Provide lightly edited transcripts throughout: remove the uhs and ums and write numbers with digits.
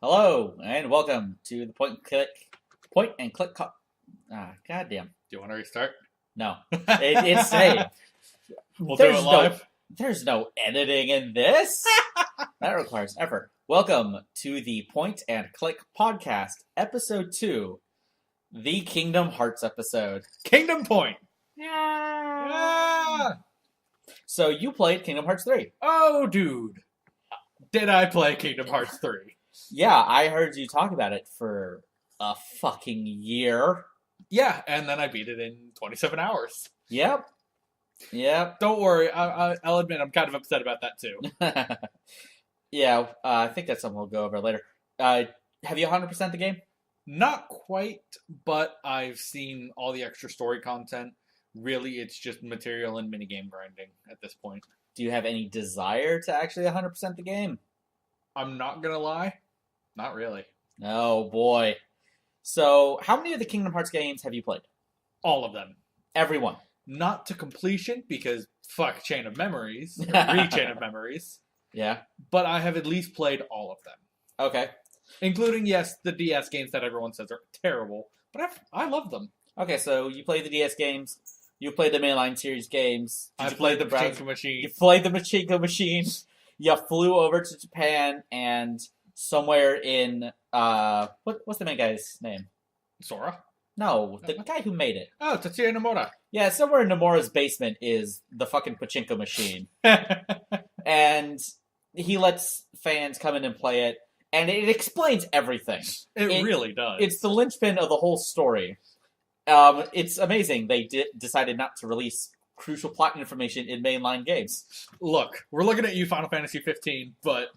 Hello and welcome to the point and click. Goddamn. Do you want to restart? No, it's saved. We'll do it live. There's no editing in this. That requires effort. Welcome to the Point and Click podcast, episode 2, the Kingdom Hearts episode. Kingdom Point. Yeah. So you played Kingdom Hearts 3. Oh, dude. Did I play Kingdom Hearts 3? Yeah, I heard you talk about it for a fucking year. Yeah, and then I beat it in 27 hours. Yep. Don't worry, I'll admit I'm kind of upset about that too. Yeah, I think that's something we'll go over later. Have you 100% the game? Not quite, but I've seen all the extra story content. Really, it's just material and minigame grinding at this point. Do you have any desire to actually 100% the game? I'm not gonna lie, not really. Oh boy. So, how many of the Kingdom Hearts games have you played? All of them. Everyone. Not to completion, because fuck Chain of Memories, or Re-Chain of Memories. Yeah. But I have at least played all of them. Okay. Including, yes, the DS games that everyone says are terrible, but I love them. Okay, so you played the DS games, you played the mainline series games. I played the Pachinko Machine. You played the Pachinko Machine. You flew over to Japan, and somewhere in, what's the main guy's name? Sora? No, the guy who made it. Oh, Tetsuya Nomura. Yeah, somewhere in Nomura's basement is the fucking Pachinko Machine. And he lets fans come in and play it, and it explains everything. It really does. It's the linchpin of the whole story. It's amazing they decided not to release crucial plot information in mainline games. Look, we're looking at you, Final Fantasy 15, but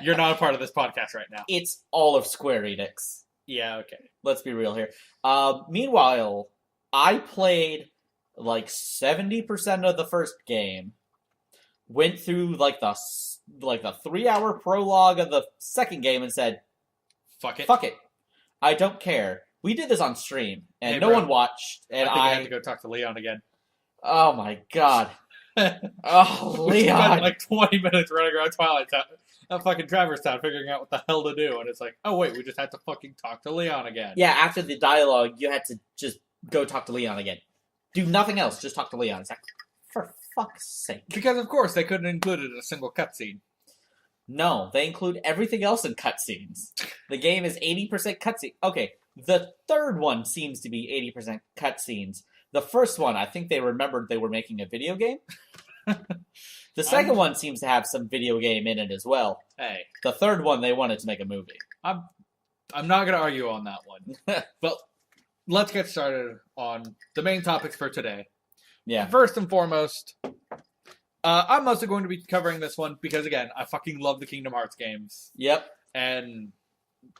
you're not a part of this podcast right now. It's all of Square Enix. Yeah, okay. Let's be real here. Meanwhile, I played like 70% of the first game, went through like the 3-hour prologue of the second game and said, Fuck it. Fuck it. I don't care. We did this on stream, and Hey, no bro. one watched, and I think I have to go talk to Leon again. Oh my god. Oh, We Leon. spent like 20 minutes running around Twilight Town, fucking Traverse Town, figuring out what the hell to do, and it's like, oh wait, we just had to fucking talk to Leon again. Yeah, after the dialogue, you had to just go talk to Leon again. Do nothing else, just talk to Leon. It's like, for fuck's sake. Because of course they couldn't include it in a single cutscene. No, they include everything else in cutscenes. The game is 80% cutscene. Okay, the third one seems to be 80% cutscenes. The first one, I think they remembered they were making a video game. The second one seems to have some video game in it as well. Hey, The third one, they wanted to make a movie. I'm not going to argue on that one. But let's get started on the main topics for today. Yeah. First and foremost, I'm mostly going to be covering this one because, again, I fucking love the Kingdom Hearts games. Yep. And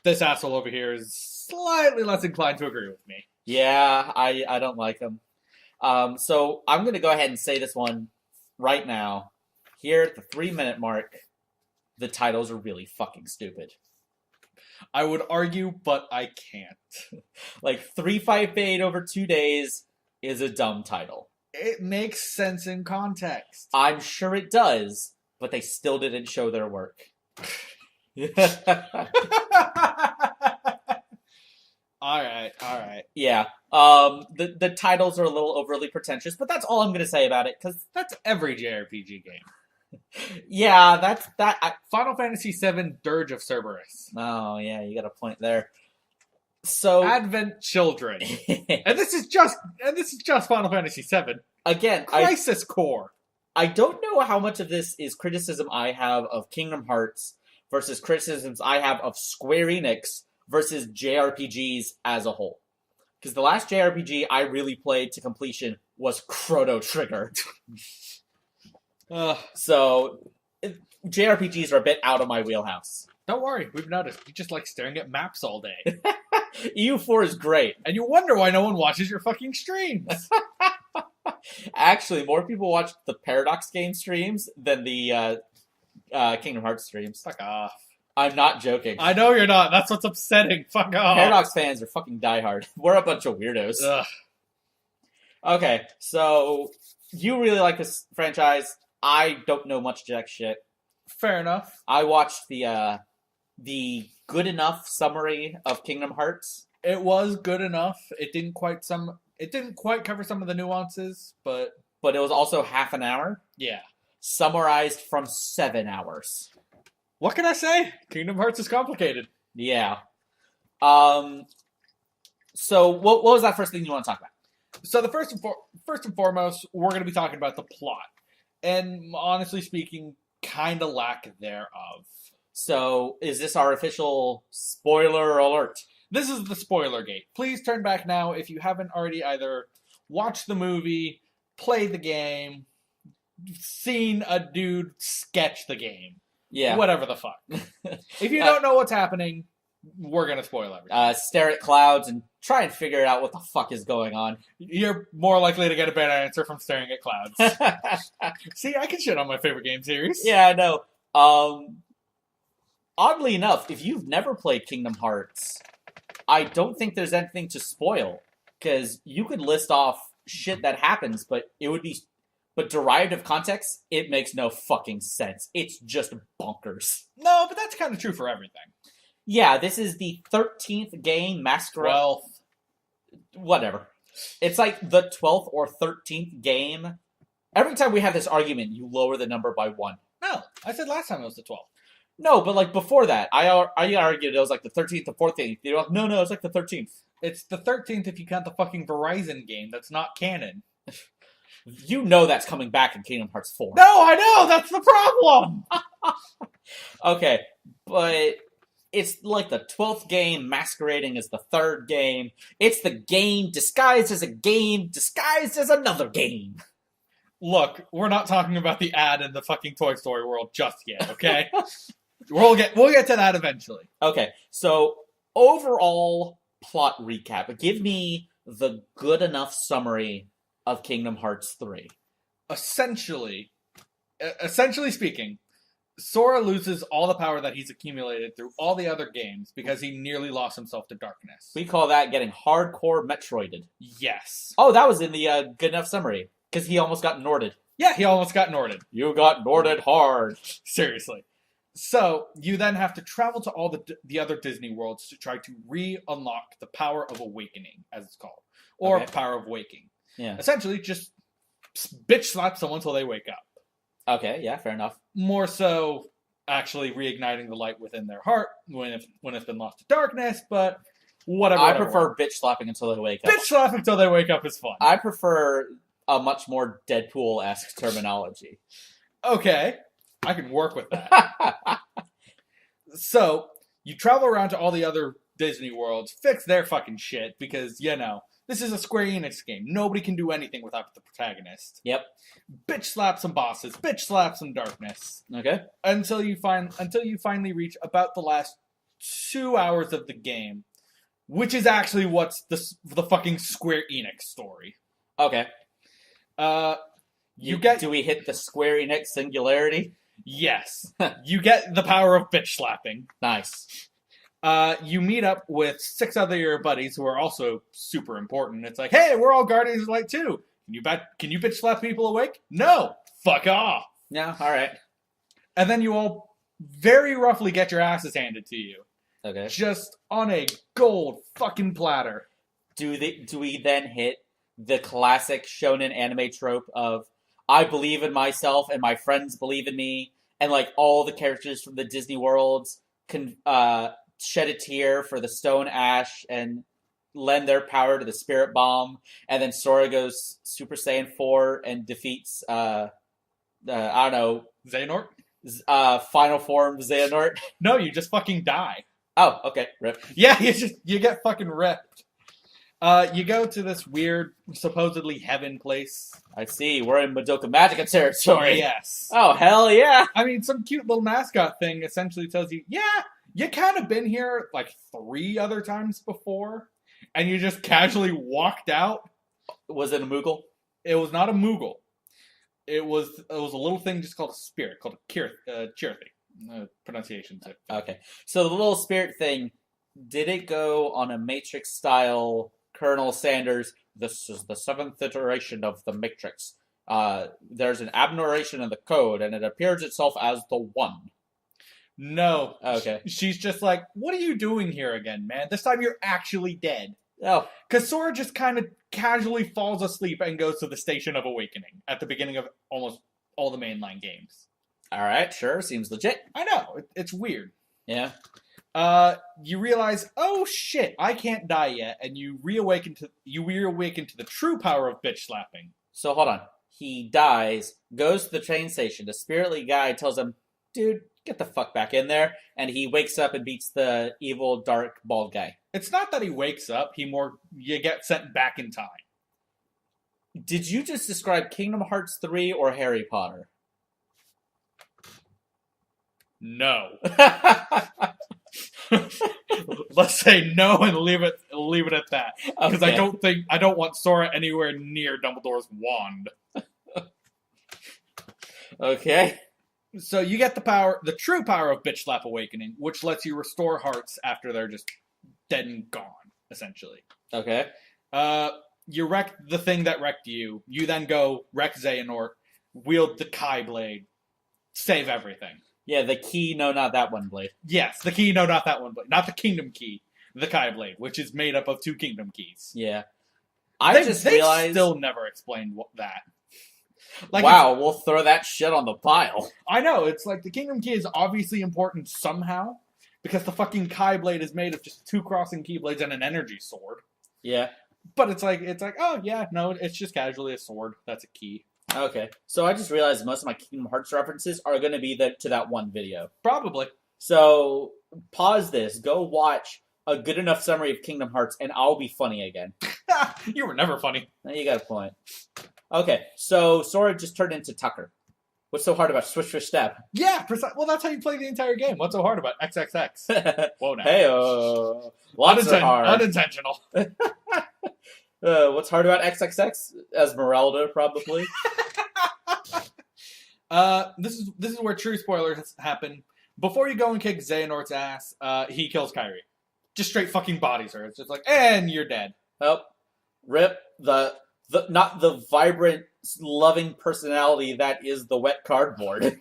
this asshole over here is slightly less inclined to agree with me. Yeah, I don't like them. So I'm going to go ahead and say this one right now. Here at the 3-minute mark, the titles are really fucking stupid. I would argue, but I can't. Like, 3 Fight Fade over 2 days is a dumb title. It makes sense in context. I'm sure it does, but they still didn't show their work. Alright. Yeah. The titles are a little overly pretentious, but that's all I'm going to say about it, because That's every JRPG game. yeah, that's that. Final Fantasy VII Dirge of Cerberus. Oh, yeah, you got a point there. So Advent Children. And this is just Final Fantasy VII. again, Crisis Core. I don't know how much of this is criticism I have of Kingdom Hearts versus criticisms I have of Square Enix versus JRPGs as a whole. Because the last JRPG I really played to completion was Chrono Trigger. So JRPGs are a bit out of my wheelhouse. Don't worry, we've noticed. You just like staring at maps all day. EU4 is great. And you wonder why no one watches your fucking streams. Actually, more people watch the Paradox game streams than the Kingdom Hearts streams. Fuck off. I'm not joking. I know you're not. That's what's upsetting. Fuck off. Paradox fans are fucking diehard. We're a bunch of weirdos. Ugh. Okay, so you really like this franchise. I don't know much jack shit. Fair enough. I watched the the good enough summary of Kingdom Hearts. It was good enough. It didn't quite cover some of the nuances, but it was also half an hour, yeah. summarized from 7 hours. What can I say? Kingdom Hearts is complicated. Yeah. So what was that first thing you want to talk about? So the first and foremost, we're going to be talking about the plot, and honestly speaking, kind of lack thereof. So is this our official spoiler alert? This is the spoiler gate. Please turn back now if you haven't already either watched the movie, played the game, seen a dude sketch the game. Yeah. Whatever the fuck. If you don't know what's happening, we're going to spoil everything. Stare at clouds and try and figure out what the fuck is going on. You're more likely to get a bad answer from staring at clouds. See, I can shit on my favorite game series. Yeah, I know. Oddly enough, if you've never played Kingdom Hearts, I don't think there's anything to spoil. Because you could list off shit that happens, but derived of context, it makes no fucking sense. It's just bonkers. No, but that's kind of true for everything. Yeah, this is the 13th game, Masquerade. 12th. Whatever. It's like the 12th or 13th game. Every time we have this argument, you lower the number by 1. No, I said last time it was the 12th. No, but like before that, I argued it was like the 13th or 14th. You're like, no, it's like the 13th. It's the 13th if you count the fucking Verizon game that's not canon. You know that's coming back in Kingdom Hearts 4. No, I know! That's the problem! Okay, but it's like the 12th game masquerading as the 3rd game. It's the game disguised as a game disguised as another game. Look, we're not talking about the ad in the fucking Toy Story world just yet, okay? we'll get to that eventually. Okay, so overall plot recap. Give me the good enough summary of Kingdom Hearts 3. Essentially speaking, Sora loses all the power that he's accumulated through all the other games because he nearly lost himself to darkness. We call that getting hardcore Metroided. Yes. Oh, that was in the good enough summary. Because he almost got Norded. Yeah, he almost got Norded. You got Norded hard. Seriously. So, you then have to travel to all the other Disney worlds to try to re-unlock the power of awakening, as it's called. Or power of waking. Yeah. Essentially, just bitch slap someone until they wake up. Okay, yeah, fair enough. More so, actually reigniting the light within their heart when it's been lost to darkness, but whatever. I prefer bitch slapping until they wake up. Bitch slapping until they wake up is fun. I prefer a much more Deadpool-esque terminology. Okay, I can work with that. So, you travel around to all the other Disney worlds, fix their fucking shit, because, this is a Square Enix game. Nobody can do anything without the protagonist. Yep. Bitch slap some bosses, bitch slap some darkness. Okay. Until you finally reach about the last 2 hours of the game, which is actually what's the fucking Square Enix story. Okay. Do we hit the Square Enix singularity? Yes. You get the power of bitch slapping. Nice. You meet up with 6 other your buddies who are also super important. It's like, hey, we're all Guardians of Light too. Can you bitch slap people awake? No. Fuck off. Yeah, alright. And then you all very roughly get your asses handed to you. Okay. Just on a gold fucking platter. Do we then hit the classic shonen anime trope of I believe in myself and my friends believe in me, and like all the characters from the Disney worlds can shed a tear for the Stone Ash and lend their power to the Spirit Bomb, and then Sora goes Super Saiyan 4 and defeats I don't know, Xehanort? Final Form Xehanort? No, you just fucking die. Oh, okay, rip. Yeah, you get fucking ripped. You go to this weird, supposedly heaven place. I see, we're in Madoka Magica territory. Yes. Oh, hell yeah! I mean, some cute little mascot thing essentially tells you, yeah, you kind of been here like 3 other times before, and you just casually walked out. Was it a Moogle? It was not a Moogle. It was a little thing just called a spirit, called a Chirthy. Pronunciation tip. Okay. So the little spirit thing, did it go on a Matrix style Colonel Sanders, this is the 7th iteration of the Matrix. There's an aberration in the code, and it appears itself as the 1. No. Okay. She's just like, what are you doing here again, man? This time you're actually dead. Oh, Because Sora just kind of casually falls asleep and goes to the Station of Awakening at the beginning of almost all the mainline games. all right, sure, seems legit. I know, it's weird. Yeah. You realize, oh shit, I can't die yet, and you reawaken to the true power of bitch slapping. So hold on. He dies, goes to the train station. The spiritly guy tells him, "Dude, get the fuck back in there." And he wakes up and beats the evil, dark, bald guy. It's not that he wakes up; you get sent back in time. Did you just describe Kingdom Hearts 3 or Harry Potter? No. Let's say no and leave it at that. Because Okay. I don't want Sora anywhere near Dumbledore's wand. Okay. So you get the true power of Bitch Slap Awakening, which lets you restore hearts after they're just dead and gone, essentially. Okay. You wreck the thing that wrecked you. You then go wreck Xehanort, wield the Kai Blade, save everything. Yeah, the key, no, not that one blade. Yes, the key, no, not that one blade. Not the Kingdom Key, the Kai Blade, which is made up of 2 Kingdom Keys. Yeah. They realized... still never explained that. Like, wow, we'll throw that shit on the pile. I know, it's like the Kingdom Key is obviously important somehow, because the fucking Kai Blade is made of just 2 crossing keyblades and an energy sword. Yeah. But it's like, oh yeah, no, it's just casually a sword. That's a key. Okay. So I just realized most of my Kingdom Hearts references are going to be to that one video. Probably. So pause this, go watch a good enough summary of Kingdom Hearts, and I'll be funny again. You were never funny. You got a point. Okay, so Sora just turned into Tucker. What's so hard about Swish Swish Step? Yeah, well, that's how you play the entire game. What's so hard about XXX? Whoa, now. Hey, lots are hard. Unintentional. What's hard about XXX? Esmeralda, probably. This is where true spoilers happen. Before you go and kick Xehanort's ass, he kills Kairi. Just straight fucking bodies her. It's just like, and you're dead. Oh, rip the not the vibrant, loving personality that is the wet cardboard.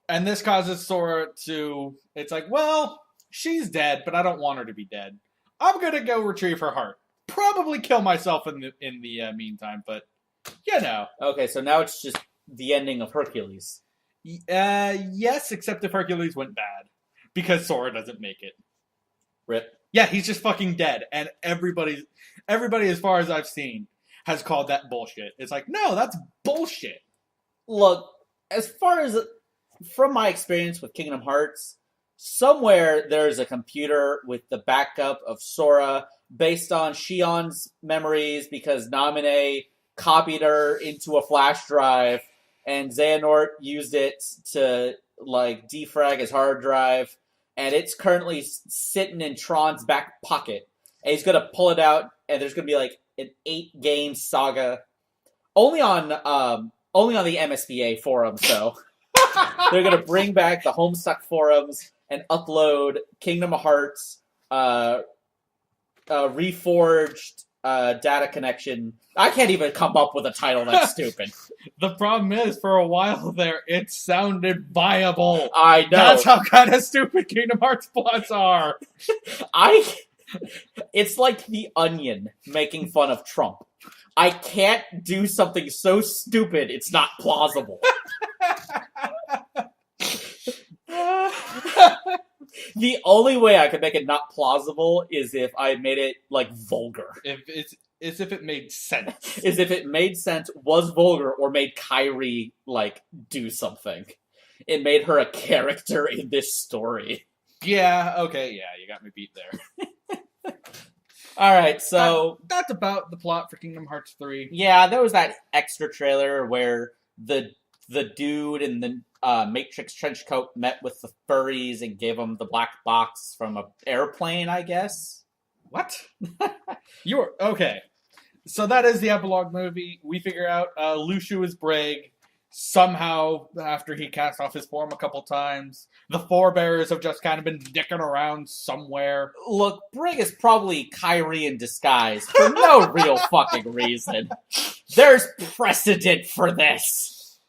And this causes Sora to... It's like, well, she's dead, but I don't want her to be dead. I'm gonna go retrieve her heart. Probably kill myself in the meantime, but you know. Okay, so now it's just the ending of Hercules. Yes, except if Hercules went bad. Because Sora doesn't make it. Rip. Yeah, he's just fucking dead. And everybody as far as I've seen, has called that bullshit. It's like, no, that's bullshit. Look, as far as... From my experience with Kingdom Hearts, somewhere there's a computer with the backup of Sora based on Shion's memories because Naminé copied her into a flash drive and Xehanort used it to, like, defrag his hard drive, and it's currently sitting in Tron's back pocket. And he's gonna pull it out, and there's gonna be, like, an 8-game saga. Only on the MSBA forums, though. They're gonna bring back the Homestuck forums and upload Kingdom Hearts reforged data connection. I can't even come up with a title that's stupid. The problem is, for a while there, it sounded viable. I know. That's how kind of stupid Kingdom Hearts plots are. It's like The Onion making fun of Trump. I can't do something so stupid it's not plausible. The only way I could make it not plausible is if I made it, like, vulgar. If it made sense. Is if it made sense, was vulgar, or made Kairi, like, do something. It made her a character in this story. Yeah, okay, yeah, you got me beat there. Alright, so... That's about the plot for Kingdom Hearts 3. Yeah, there was that extra trailer where the dude in the Matrix trench coat met with the furries and gave them the black box from an airplane, I guess. What? Okay. So that is the epilogue movie. We figure out Lucio is Brig. Somehow, after he cast off his form a couple times, the Forebearers have just kind of been dicking around somewhere. Look, Brig is probably Kairi in disguise for no real fucking reason. There's precedent for this.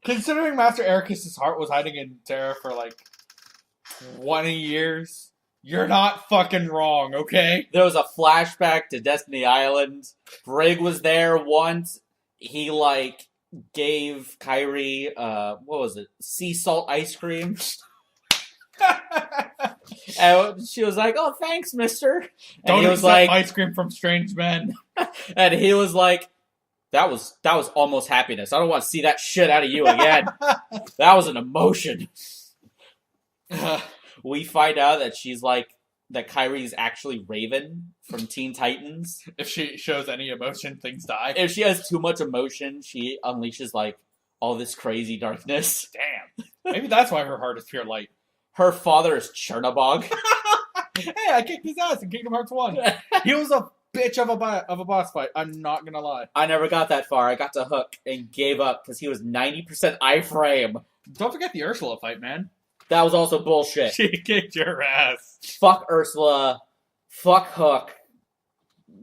Considering Master Ericus' heart was hiding in Terra for like 20 years, you're not fucking wrong, okay? There was a flashback to Destiny Island. Brig was there once. He, like, gave Kyrie, what was it? Sea salt ice cream. And she was like, "Oh, thanks, mister." And Don't he was accept like, ice cream from strange men. and he was like, that was almost happiness. I don't want to see that shit out of you again. That was an emotion. We find out that she's like, that Kyrie's actually Raven from Teen Titans. If she shows any emotion, things die. If she has too much emotion, she unleashes like all this crazy darkness. Damn. Maybe that's why her heart is pure light. Her father is Chernobog. Hey, I kicked his ass in Kingdom Hearts 1. He was a bitch of a boss fight. I'm not gonna lie. I never got that far. I got to Hook and gave up because he was 90% iframe. Don't forget the Ursula fight, man. That was also bullshit. She kicked your ass. Fuck Ursula. Fuck Hook.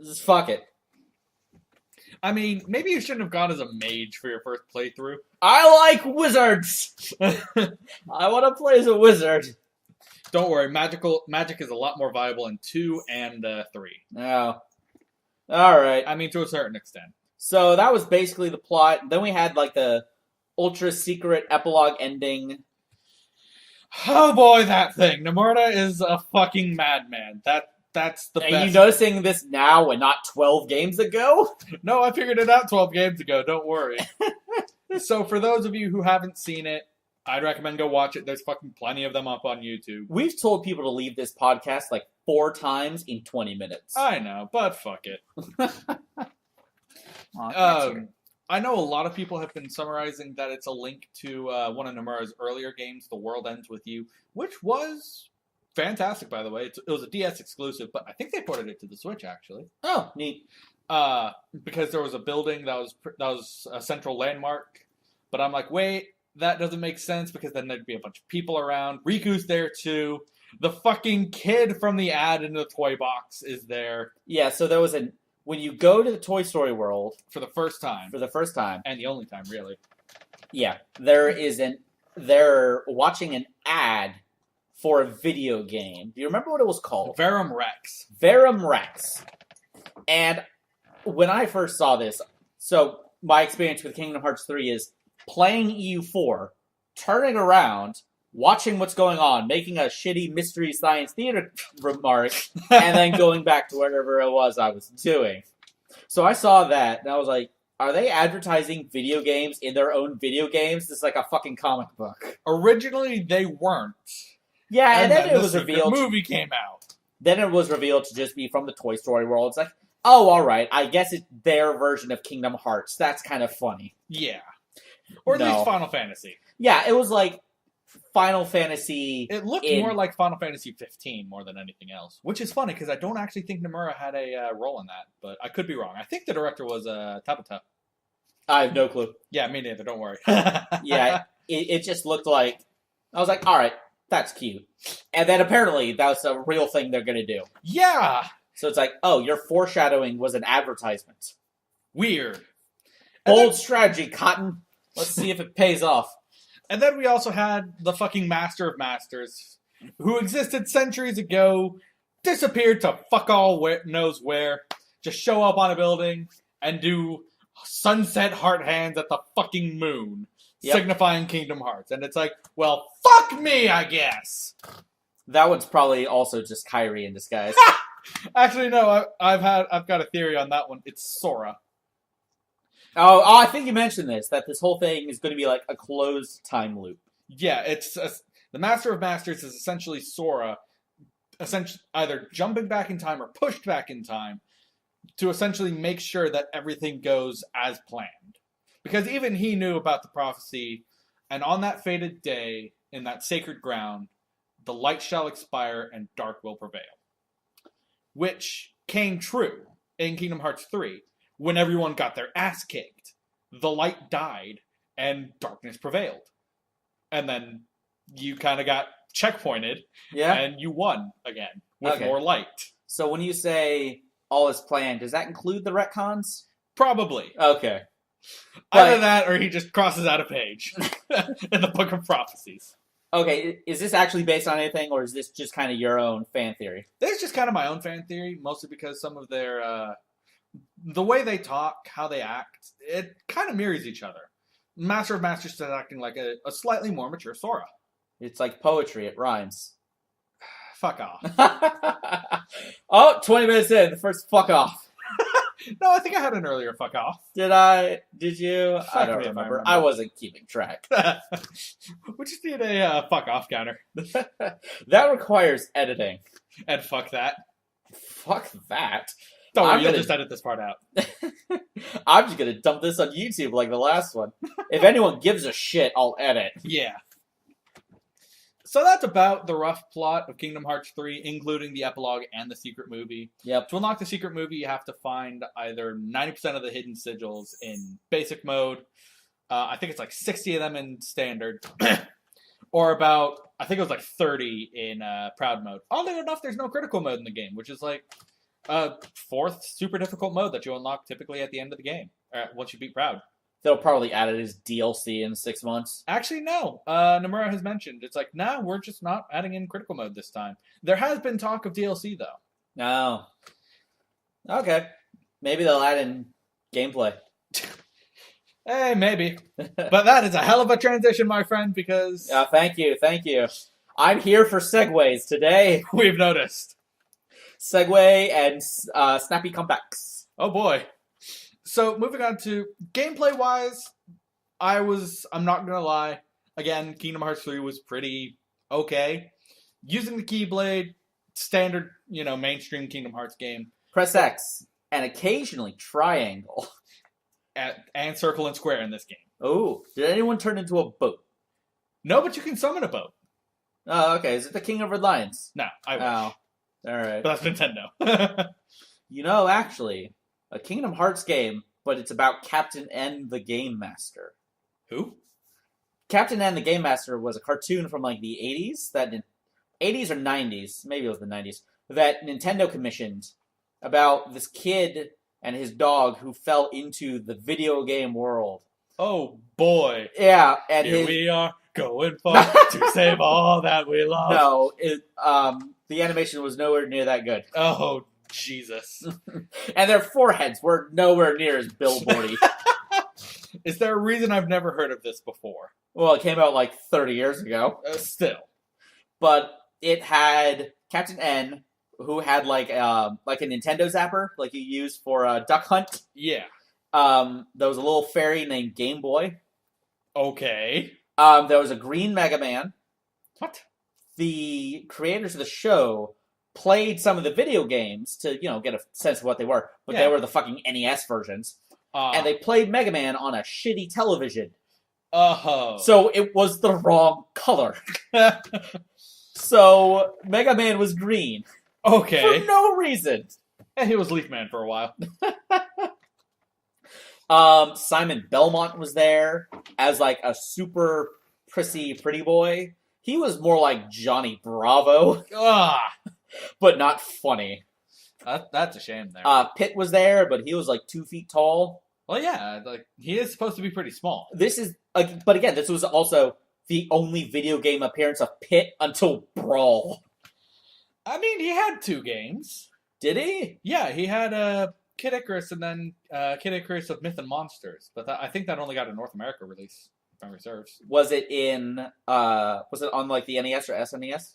Just fuck it. I mean, maybe you shouldn't have gone as a mage for your first playthrough. I like wizards. I want to play as a wizard. Don't worry, magic is a lot more viable in 2 and 3. Oh. Alright. I mean, to a certain extent. So that was basically the plot. Then we had like the ultra secret epilogue ending. Oh boy, that thing. Nomura is a fucking madman. That's the Are best. you noticing this now and not 12 games ago? No, I figured it out 12 games ago. Don't worry. So for those of you who haven't seen it, I'd recommend go watch it. There's fucking plenty of them up on YouTube. We've told people to leave this podcast like 4 times in 20 minutes. I know, but fuck it. Aw, I know a lot of people have been summarizing that it's a link to one of Nomura's earlier games, The World Ends With You, which was fantastic, by the way. It was a DS exclusive, but I think they ported it to the Switch, actually. Oh, neat. Because there was a building that was a central landmark. But I'm like, wait, that doesn't make sense because then there'd be a bunch of people around. Riku's there too. The fucking kid from the ad in the toy box is there. Yeah, so there was when you go to the Toy Story World For the first time. for the first time, And the only time, really. yeah, they're watching an ad for a video game. Do you remember what it was called? Verum Rex. Verum Rex. And when I first saw this, so my experience with Kingdom Hearts 3 is playing EU4, turning around, watching what's going on, making a shitty Mystery Science Theater remark, and then going back to whatever it was I was doing. So I saw that, and I was like, are they advertising video games in their own video games? This is like a fucking comic book. Originally, they weren't. Yeah, and then it was the revealed. movie came out. Then it was revealed to just be from the Toy Story world. It's like, oh, all right. I guess it's their version of Kingdom Hearts. That's kind of funny. Yeah. Or at least Final Fantasy. Yeah, it was like Final Fantasy. It looked more like Final Fantasy 15 more than anything else. Which is funny, because I don't actually think Nomura had a role in that. But I could be wrong. I think the director was Tabata. I have no clue. Yeah, me neither. Don't worry. Yeah, it just looked like... I was like, all right, that's cute. And then apparently that's a real thing they're going to do. Yeah! So it's like, oh, your foreshadowing was an advertisement. Weird. Bold strategy, Cotton. Let's see if it pays off. And then we also had the fucking Master of Masters, who existed centuries ago, disappeared to fuck all knows where, just show up on a building and do sunset heart hands at the fucking moon, signifying Kingdom Hearts. And it's like, well, fuck me, I guess. That one's probably also just Kyrie in disguise. Actually, no, I've got a theory on that one. It's Sora. Oh, I think you mentioned this, that this whole thing is going to be like a closed time loop. Yeah, it's the Master of Masters is essentially Sora, essentially either jumping back in time or pushed back in time to essentially make sure that everything goes as planned. Because even he knew about the prophecy, and on that fated day, in that sacred ground, the light shall expire and dark will prevail. Which came true in Kingdom Hearts 3. When everyone got their ass kicked, the light died and darkness prevailed. And then you kind of got checkpointed, and you won again with more light. So when you say all is planned, does that include the retcons? Probably. Okay. Either that, or he just crosses out a page in the Book of Prophecies. Okay, is this actually based on anything, or is this just kind of your own fan theory? This is just kind of my own fan theory, mostly because some of their the way they talk, how they act, it kind of mirrors each other. Master of Masters is acting like a slightly more mature Sora. It's like poetry, it rhymes. Fuck off. Oh, 20 minutes in, the first fuck off. No, I think I had an earlier fuck off. Did I? Did you? Fuck I don't me if I remember. remember. I wasn't keeping track. We just need a fuck off counter. That requires editing. And fuck that. Fuck that. Don't worry, I'm you'll gonna- just edit this part out. I'm just gonna dump this on YouTube like the last one. If anyone gives a shit, I'll edit. Yeah. So that's about the rough plot of Kingdom Hearts 3, including the epilogue and the secret movie. Yep. To unlock the secret movie, you have to find either 90% of the hidden sigils in basic mode. I think it's like 60 of them in standard. Or about, I think it was like 30 in proud mode. Oddly enough, there's no critical mode in the game, which is like a fourth super difficult mode that you unlock typically at the end of the game, once you beat proud. They'll probably add it as DLC in 6 months. Actually, no. Nomura has mentioned, it's like, nah, we're just not adding in critical mode this time. There has been talk of DLC, though. No. Okay. Maybe they'll add in gameplay. Hey, maybe. But that is a hell of a transition, my friend, because Thank you. I'm here for segues today. we've noticed. Segway and snappy comebacks. Oh, boy. So, moving on to gameplay-wise, I'm not going to lie, again, Kingdom Hearts 3 was pretty okay. Using the Keyblade, standard, mainstream Kingdom Hearts game. Press X and occasionally triangle. And circle and square in this game. Oh, did anyone turn into a boat? No, but you can summon a boat. Oh, okay. Is it the King of Red Lions? No, I wish. Oh, all right. But that's Nintendo. Actually, a Kingdom Hearts game, but it's about Captain N the Game Master. Who? Captain N the Game Master was a cartoon from like the 80s, 80s or 90s, maybe it was the 90s, that Nintendo commissioned about this kid and his dog who fell into the video game world. Oh, boy. Yeah, and Here we are, going far to save all that we love. No, the animation was nowhere near that good. Oh, Jesus. And their foreheads were nowhere near as billboardy. Is there a reason I've never heard of this before? Well, it came out like 30 years ago. Still. But it had Captain N, who had like a Nintendo zapper, like you use for Duck Hunt. Yeah. There was a little fairy named Game Boy. Okay. There was a green Mega Man. What? The creators of the show played some of the video games to, get a sense of what they were. But Yeah. they were the fucking NES versions. And they played Mega Man on a shitty television. Oh. So it was the wrong color. So Mega Man was green. Okay. For no reason. And he was Leaf Man for a while. Simon Belmont was there as like a super prissy pretty boy. He was more like Johnny Bravo, Ah. but not funny. That's a shame there. Pitt was there, but he was like 2 feet tall. Well, yeah, like he is supposed to be pretty small. This is, but again, this was also the only video game appearance of Pitt until Brawl. I mean, he had 2 games. Did he? Yeah, he had Kid Icarus and then Kid Icarus of Myth and Monsters. But I think that only got a North America release, if memory serves. Was it on like the NES or SNES?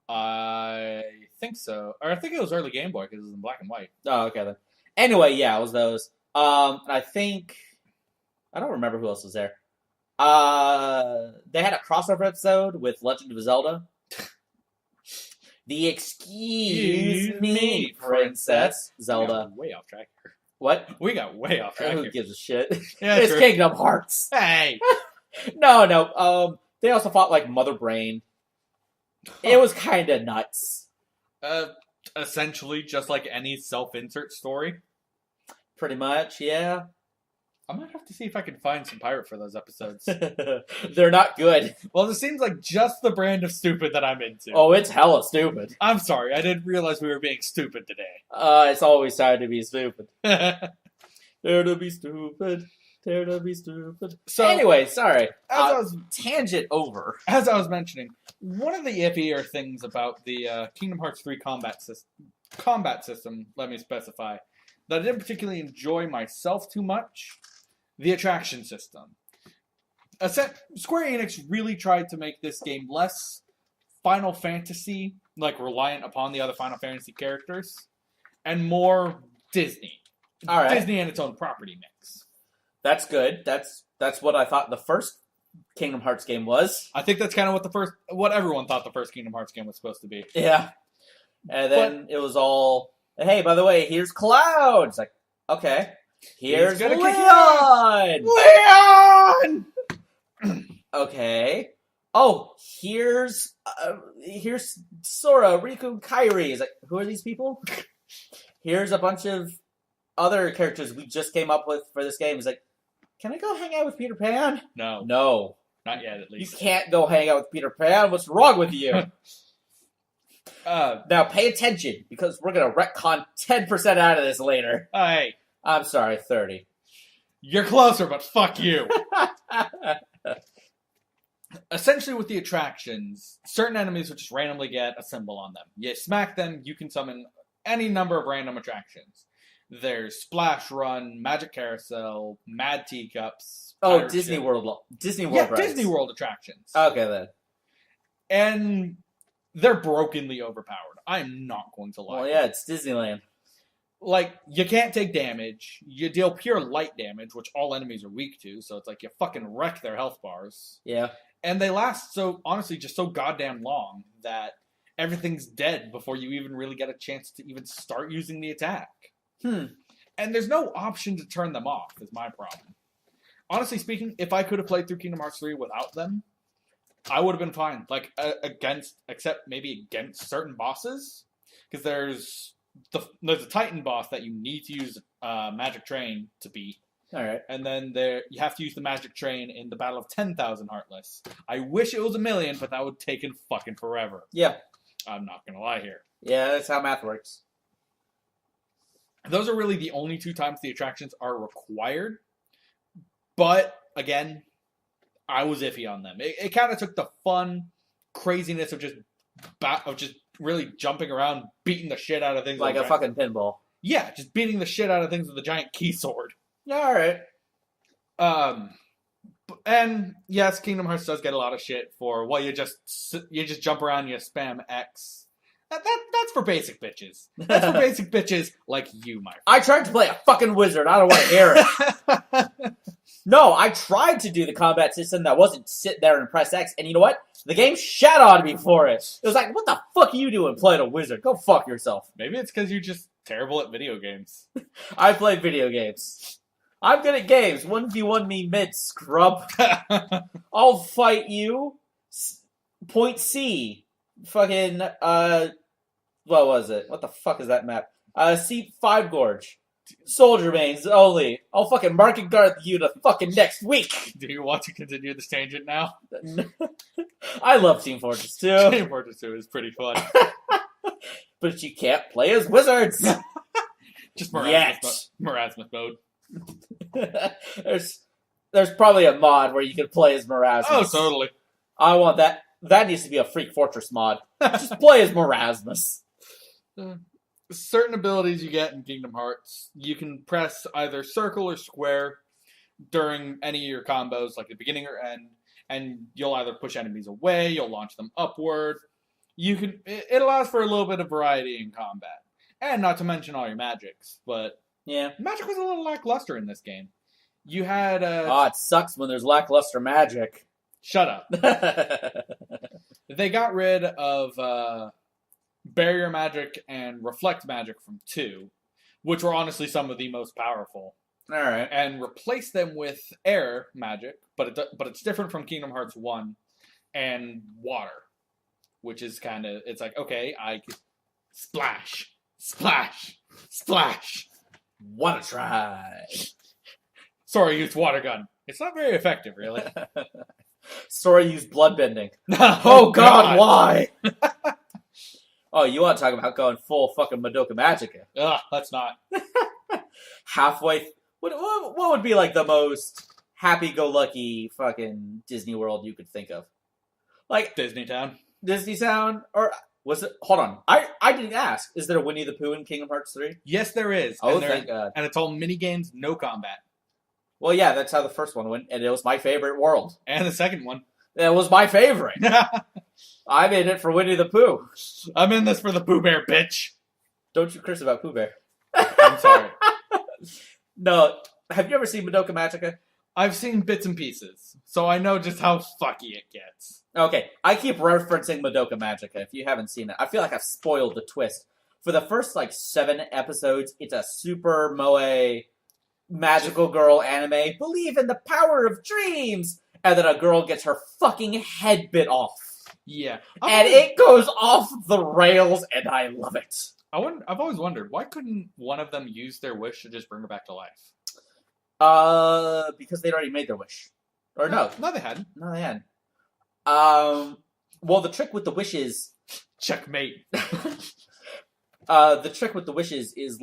I think so. Or I think it was early Game Boy because it was in black and white. Oh, okay then. Anyway, yeah, it was those. I think I don't remember who else was there. They had a crossover episode with Legend of Zelda. The Excuse Me Princess Zelda. We got way off track here. What? We got way off track Who here. gives a shit? Yeah, It's true. Kingdom Hearts. Hey! No. They also fought like Mother Brain. It was kind of nuts. Essentially, just like any self-insert story. Pretty much, yeah. I might have to see if I can find some pirate for those episodes. They're not good. Well, this seems like just the brand of stupid that I'm into. Oh, it's hella stupid. I'm sorry, I didn't realize we were being stupid today. It's always time to be stupid. Dare to be stupid. Dare to be stupid. So anyway, sorry. as Tangent over. I was mentioning, one of the iffier things about the Kingdom Hearts 3 combat system, let me specify, that I didn't particularly enjoy myself too much, the attraction system. Square Enix really tried to make this game less Final Fantasy, like reliant upon the other Final Fantasy characters, and more Disney. All right. Disney and its own property mix. That's good. That's what I thought the first Kingdom Hearts game was. I think that's kind of what everyone thought the first Kingdom Hearts game was supposed to be. Yeah. And then it was all, hey, by the way, here's Cloud. It's like, okay. Here's Leon! Leon! Okay. Oh, here's Sora, Riku, Kairi. It's like, who are these people? Here's a bunch of other characters we just came up with for this game. It's like, can I go hang out with Peter Pan? No. No. Not yet, at least. You can't go hang out with Peter Pan. What's wrong with you? Now, pay attention, because we're going to retcon 10% out of this later. Hey. I'm sorry, 30. You're closer, but fuck you. Essentially, with the attractions, certain enemies will just randomly get a symbol on them. You smack them, you can summon any number of random attractions. There's Splash Run, Magic Carousel, Mad Teacups. Oh, Disney World. Disney World. Yeah, Disney World attractions. Okay, then. And they're brokenly overpowered. I'm not going to lie. Well, yeah, it's Disneyland. Like, you can't take damage. You deal pure light damage, which all enemies are weak to, so it's like you fucking wreck their health bars. Yeah. And they last just so goddamn long that everything's dead before you even really get a chance to even start using the attack. And there's no option to turn them off, is my problem. Honestly speaking, if I could have played through Kingdom Hearts 3 without them, I would have been fine. Like, except maybe against certain bosses. Because there's a Titan boss that you need to use Magic Train to beat. Alright. And then you have to use the Magic Train in the Battle of 10,000 Heartless. I wish it was 1,000,000, but that would take fucking forever. Yeah. I'm not gonna lie here. Yeah, that's how math works. Those are really the only two times the attractions are required. But, again, I was iffy on them. It kind of took the fun craziness of just really jumping around, beating the shit out of things. Like a fucking pinball. Yeah, just beating the shit out of things with a giant key sword. Alright. And yes, Kingdom Hearts does get a lot of shit for, well, you just jump around and you spam X. That's for basic bitches. That's for basic bitches like you, my friend. I tried to play a fucking wizard. I don't want to hear it. No, I tried to do the combat system that wasn't sit there and press X, and you know what? The game shat on me for it. It was like, what the fuck are you doing playing a wizard? Go fuck yourself. Maybe it's because you're just terrible at video games. I play video games. I'm good at games. 1v1 me mid, scrub. I'll fight you. Point C. Fucking, what was it? What the fuck is that map? C5 Gorge. Soldier mains only. I'll fucking market guard you the fucking next week. Do you want to continue this tangent now? I love Team Fortress 2. Team Fortress 2 is pretty fun. But you can't play as wizards. Just Marasmus mode. There's probably a mod where you could play as Marasmus. Oh, totally. I want that. That needs to be a Freak Fortress mod. Just play as Marasmus. Certain abilities you get in Kingdom Hearts, you can press either circle or square during any of your combos, like the beginning or end, and you'll either push enemies away, you'll launch them upward. It allows for a little bit of variety in combat. And not to mention all your magics, but yeah, magic was a little lackluster in this game. You had it sucks when there's lackluster magic. Shut up. They got rid of barrier magic and reflect magic from 2, which were honestly some of the most powerful. All right, and replaced them with air magic, but it's different from Kingdom Hearts 1 and water, which is kind of, it's like, okay, I could splash, splash, splash. Wanna try? Sora used water gun. It's not very effective, really. Sora used bloodbending. Oh God, why? Oh, you want to talk about going full fucking Madoka Magica? Ugh, let's not. Halfway. What would be like the most happy-go-lucky fucking Disney World you could think of? Like Disney Town. Disney Town, or was it? Hold on, I didn't ask. Is there a Winnie the Pooh in Kingdom Hearts 3? Yes, there is. Oh, and thank God. And it's all mini games, no combat. Well, yeah, that's how the first one went, and it was my favorite world. And the second one. It was my favorite. I'm in it for Winnie the Pooh. I'm in this for the Pooh Bear, bitch. Don't you curse about Pooh Bear. I'm sorry. No, have you ever seen Madoka Magica? I've seen bits and pieces, so I know just how fucky it gets. Okay, I keep referencing Madoka Magica. If you haven't seen it, I feel like I've spoiled the twist. For the first, 7 episodes, it's a super moe magical girl anime. Believe in the power of dreams! And then a girl gets her fucking head bit off. Yeah. And it goes off the rails, and I love it. I've always wondered, why couldn't one of them use their wish to just bring her back to life? Because they'd already made their wish. Or no. No, they hadn't. No, they hadn't. Well, the trick with the wishes... Checkmate. The trick with the wishes is,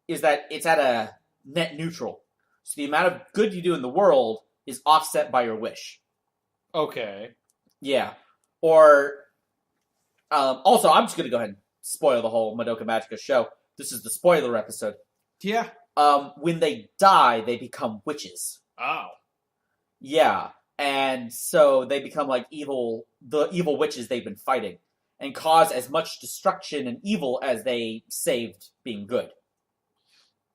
is that it's at a net neutral. So the amount of good you do in the world is offset by your wish. Okay. Yeah. Or... also, I'm just going to go ahead and spoil the whole Madoka Magica show. This is the spoiler episode. Yeah. When they die, they become witches. Oh. Yeah. And so they become the evil witches they've been fighting. And cause as much destruction and evil as they saved being good.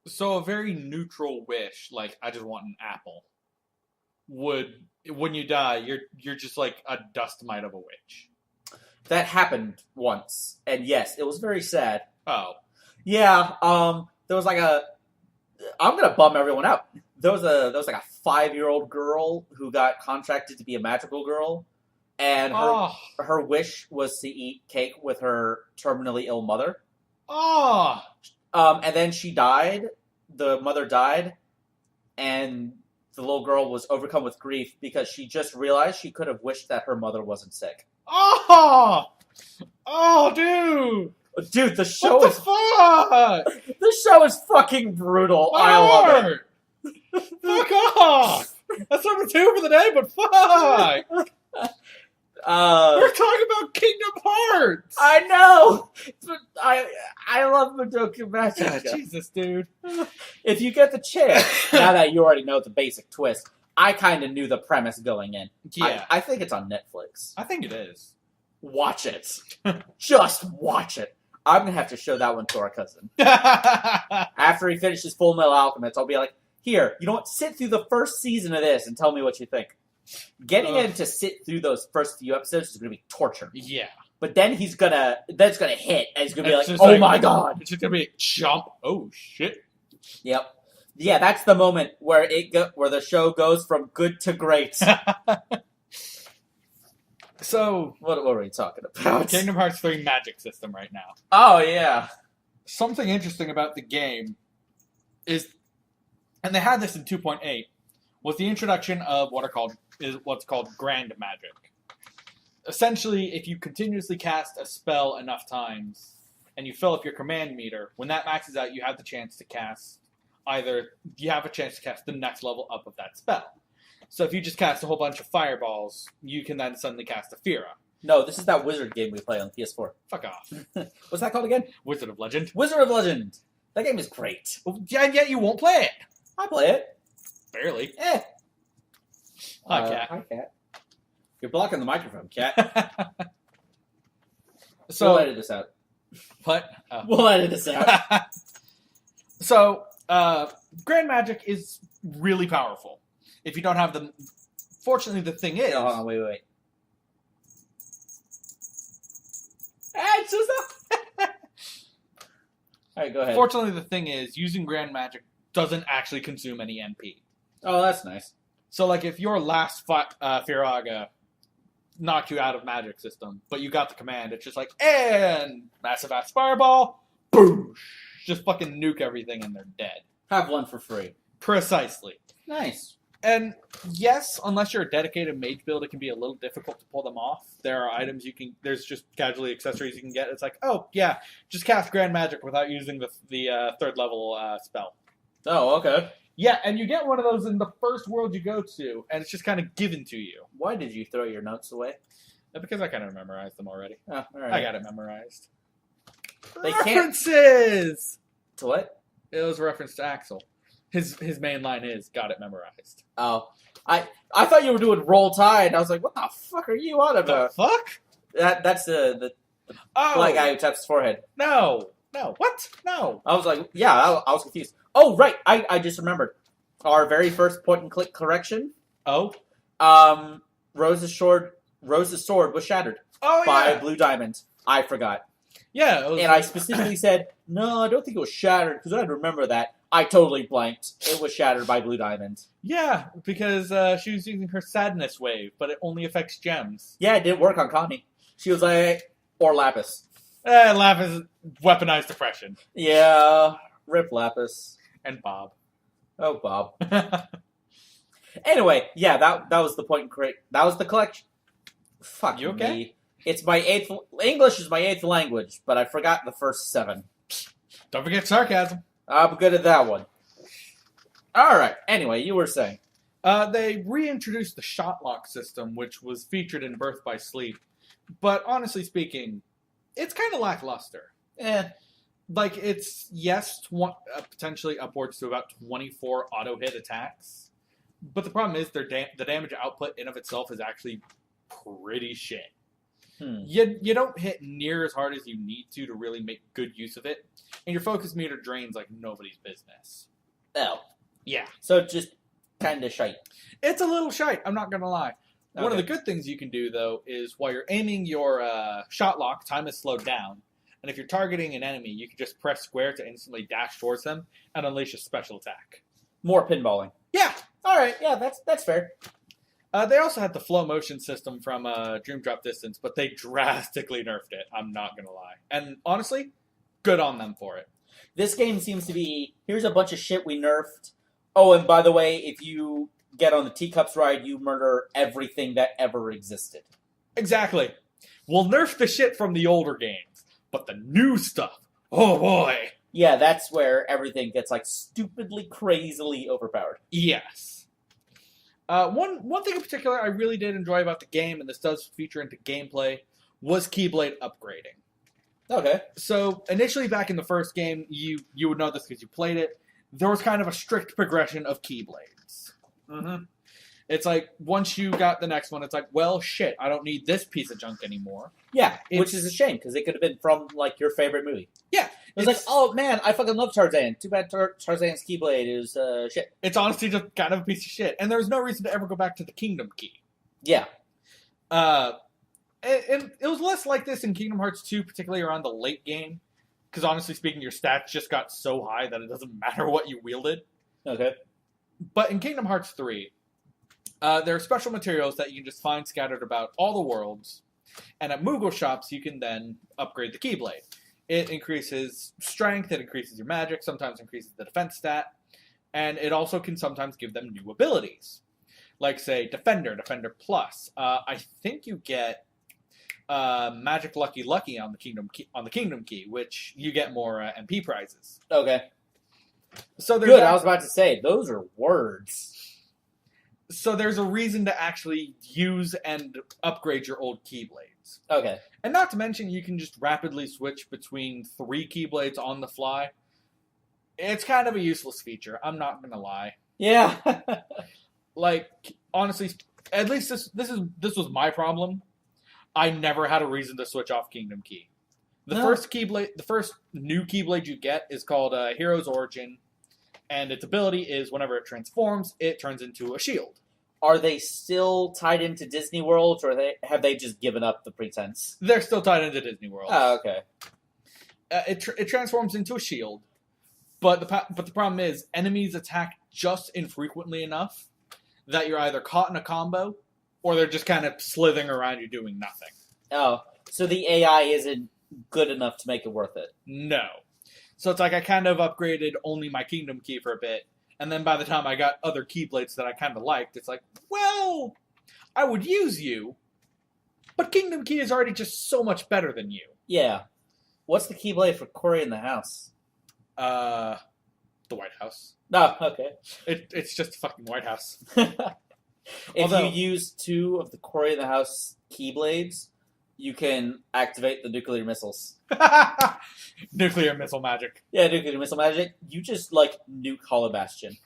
So a very neutral wish, I just want an apple, would, when you die, you're just like a dust mite of a witch. That happened once, and yes, it was very sad. Oh. Yeah, there was I'm gonna bum everyone out. There was a 5-year-old girl who got contracted to be a magical girl, and her wish was to eat cake with her terminally ill mother. Oh. And then she died. The mother died, and the little girl was overcome with grief because she just realized she could have wished that her mother wasn't sick. Oh! Oh, dude! Dude, the show what the fuck? The show is fucking brutal. I love it. Fuck off! That's number 2 for the day, but fuck! We're talking about Kingdom Hearts! I know! But I love Madoka Magica. Jesus, dude. If you get the chance, now that you already know the basic twist, I kind of knew the premise going in. Yeah. I think it's on Netflix. I think it is. Watch it. Just watch it. I'm going to have to show that one to our cousin. After he finishes Full Metal Alchemist, I'll be like, here, you know what? Sit through the first season of this and tell me what you think. Getting him to sit through those first few episodes is going to be torture. Yeah. But then that's going to hit, and he's going to be like, oh my god. It's just going to be a jump. Oh, shit. Yep. Yeah, that's the moment where where the show goes from good to great. So, what were we talking about? Kingdom Hearts 3 magic system right now. Oh, yeah. Something interesting about the game is, and they had this in 2.8, was the introduction of what's called grand magic. Essentially, if you continuously cast a spell enough times, and you fill up your command meter, when that maxes out, you have the chance to cast the next level up of that spell. So if you just cast a whole bunch of fireballs, you can then suddenly cast a Fira. No, this is that wizard game we play on PS4. Fuck off. What's that called again? Wizard of Legend. Wizard of Legend. That game is great. Yeah, and yet you won't play it. I play it. Barely. Hi, Cat. Hi, Cat. You're blocking the microphone, Cat. So, we'll edit this out. What? We'll edit this out. So, grand magic is really powerful. If you don't have them... Fortunately, the thing is... Hold on, wait. It's just Alright, go ahead. Fortunately, the thing is, using grand magic doesn't actually consume any MP. Oh, that's nice. So, if your last Firaga knocked you out of magic system, but you got the command, it's just and massive ass fireball, boosh! Just fucking nuke everything and they're dead. Have one for free. Precisely. Nice. And yes, unless you're a dedicated mage build, it can be a little difficult to pull them off. There are items there's just casually accessories you can get. It's oh yeah, just cast grand magic without using the 3rd level spell. Oh, okay. Yeah, and you get one of those in the first world you go to, and it's just kind of given to you. Why did you throw your notes away? Because I kind of memorized them already. Oh, all right. I got it memorized. They can't. References! To what? It was a reference to Axel. His main line is, got it memorized. Oh, I thought you were doing Roll Tide. I was like, what the fuck are you on The about? fuck? That's the Oh! black guy who taps his forehead. No! What? No! I was like, yeah, I was confused. Oh, right. I just remembered. Our very first point and click correction. Oh? Rose's sword was shattered Oh, by yeah! Blue Diamond. I forgot. Yeah, it was, And I specifically said, no, I don't think it was shattered, because I'd remember that. I totally blanked. It was shattered by Blue Diamond. yeah, because she was using her sadness wave, but it only affects gems. Yeah, it didn't work on Connie. She was like, or Lapis. Lapis weaponized depression. Yeah, rip Lapis. And Bob. Oh, Bob. Anyway, yeah, that was the point and create. That was the collection. Fuck You okay? me. It's my eighth. English is my eighth language, but I forgot the first 7. Don't forget sarcasm. I'm good at that one. All right. Anyway, you were saying. They reintroduced the shot lock system, which was featured in Birth by Sleep. But honestly speaking, it's kind of lackluster. Like, it's, yes, potentially upwards to about 24 auto-hit attacks. But the problem is the damage output in of itself is actually pretty shit. You don't hit near as hard as you need to really make good use of it. And your focus meter drains like nobody's business. Oh. Yeah. So just kind of shite. It's a little shite, I'm not going to lie. Okay. One of the good things you can do, though, is while you're aiming your shot lock, time is slowed down. And if you're targeting an enemy, you can just press square to instantly dash towards them and unleash a special attack. More pinballing. Yeah! All right. Yeah, that's fair. They also had the flow motion system from Dream Drop Distance, but they drastically nerfed it, I'm not going to lie. And honestly, good on them for it. This game seems to be, here's a bunch of shit we nerfed. Oh, and by the way, if you get on the Teacups ride, you murder everything that ever existed. Exactly. We'll nerf the shit from the older games, but the new stuff, oh boy. Yeah, that's where everything gets like stupidly, crazily overpowered. Yes. One thing in particular I really did enjoy about the game, and this does feature into gameplay, was Keyblade upgrading. Okay. So initially back in the first game, you would know this because you played it, there was kind of a strict progression of Keyblades. Mm-hmm. It's like, once you got the next one, it's like, well, shit, I don't need this piece of junk anymore. Yeah, which is a shame, because it could have been from, like, your favorite movie. Yeah. It was like, oh, man, I fucking love Tarzan. Too bad Tarzan's Keyblade is shit. It's honestly just kind of a piece of shit. And there was no reason to ever go back to the Kingdom Key. Yeah. And it was less like this in Kingdom Hearts 2, particularly around the late game. Because honestly speaking, your stats just got so high that it doesn't matter what you wielded. Okay. But in Kingdom Hearts 3, there are special materials that you can just find scattered about all the worlds. And at Moogle shops, you can then upgrade the Keyblade. It increases strength, it increases your magic, sometimes increases the defense stat. And it also can sometimes give them new abilities. Like, say, Defender Plus. I think you get Magic Lucky on the Kingdom Key, which you get more MP prizes. Okay. So Good, I was about to say, those are words. So there's a reason to actually use and upgrade your old Keyblades. Okay. And not to mention, you can just rapidly switch between 3 Keyblades on the fly. It's kind of a useless feature, I'm not going to lie. Yeah. Like, honestly, at least this was my problem. I never had a reason to switch off Kingdom Key. The first new Keyblade you get is called Hero's Origin, and its ability is whenever it transforms, it turns into a shield. Are they still tied into Disney World, or have they just given up the pretense? They're still tied into Disney World. Oh, okay. It transforms into a shield, but the problem is enemies attack just infrequently enough that you're either caught in a combo, or they're just kind of slithering around you doing nothing. Oh, so the AI isn't good enough to make it worth it. No. So it's like I kind of upgraded only my Kingdom Key for a bit, and then by the time I got other Keyblades that I kind of liked, it's like, well, I would use you, but Kingdom Key is already just so much better than you. Yeah. What's the Keyblade for Cory in the House? The The White House. No, okay. It's just a fucking White House. If you use 2 of the Quarry in the House Keyblades, you can activate the nuclear missiles. Nuclear missile magic. Yeah, nuclear missile magic. You just, like, nuke Hollow Bastion.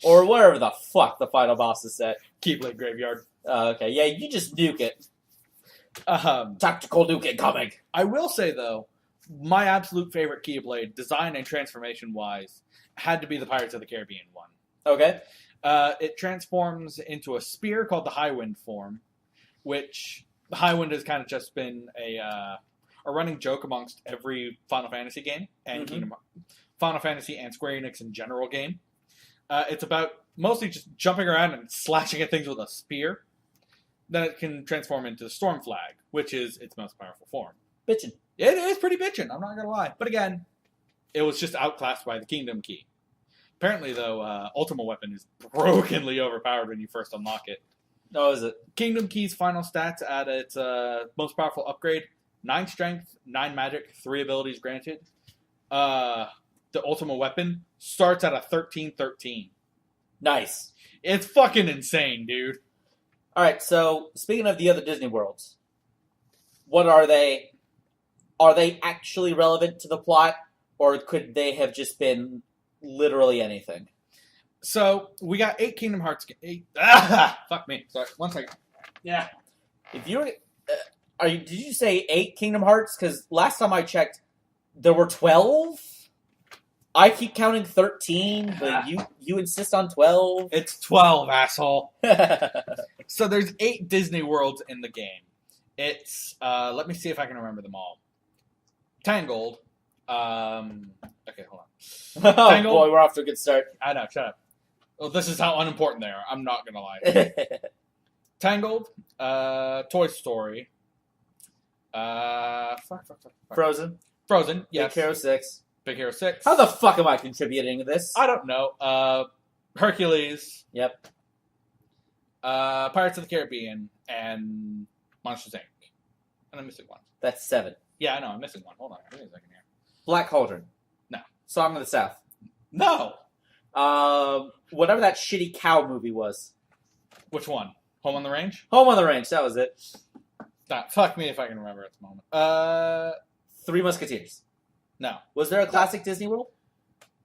Or wherever the fuck the final boss is set. Keyblade Graveyard. Okay, yeah, you just nuke it. Tactical nuke incoming. I will say, though, my absolute favorite Keyblade, design and transformation-wise, had to be the Pirates of the Caribbean one. Okay. It transforms into a spear called the High Wind form, which the High Wind has kind of just been a running joke amongst every Final Fantasy game and Final Fantasy and Square Enix in general game. It's about mostly just jumping around and slashing at things with a spear. Then it can transform into the Storm Flag, which is its most powerful form. Bitchin'. It is pretty bitchin', I'm not gonna lie. But again, it was just outclassed by the Kingdom Key. Apparently, though, Ultima Weapon is brokenly overpowered when you first unlock it. Oh, is it? Kingdom Key's final stats at its most powerful upgrade: 9 strength, 9 magic, 3 abilities granted. The Ultima Weapon starts at a 13/13. Nice. It's fucking insane, dude. Alright, so speaking of the other Disney worlds, what are they? Are they actually relevant to the plot, or could they have just been literally anything? So, we got 8 Kingdom Hearts... fuck me. Sorry, 1 second. Yeah. If you were... did you say 8 Kingdom Hearts? Because last time I checked, there were 12? I keep counting 13, but you insist on 12? It's 12, asshole. So there's 8 Disney worlds in the game. It's, let me see if I can remember them all. Tangled. Okay, hold on. Oh Tangled. boy, we're off to a good start. I know, shut up. Well, this is how unimportant they are. I'm not gonna lie. Tangled. Toy Story. Frozen. Frozen, yes. Big Hero 6. Big Hero 6. How the fuck am I contributing to this? I don't know. Hercules. Yep. Pirates of the Caribbean, and Monsters, Inc. And I'm missing one. That's 7. Yeah, I know, I'm missing one. Hold on, give me a second here. Black Cauldron. No. Song of the South. No! Whatever that shitty cow movie was. Which one? Home on the Range? Home on the Range, that was it. Nah, fuck me if I can remember at the moment. Three Musketeers. No. Was there a classic Disney World?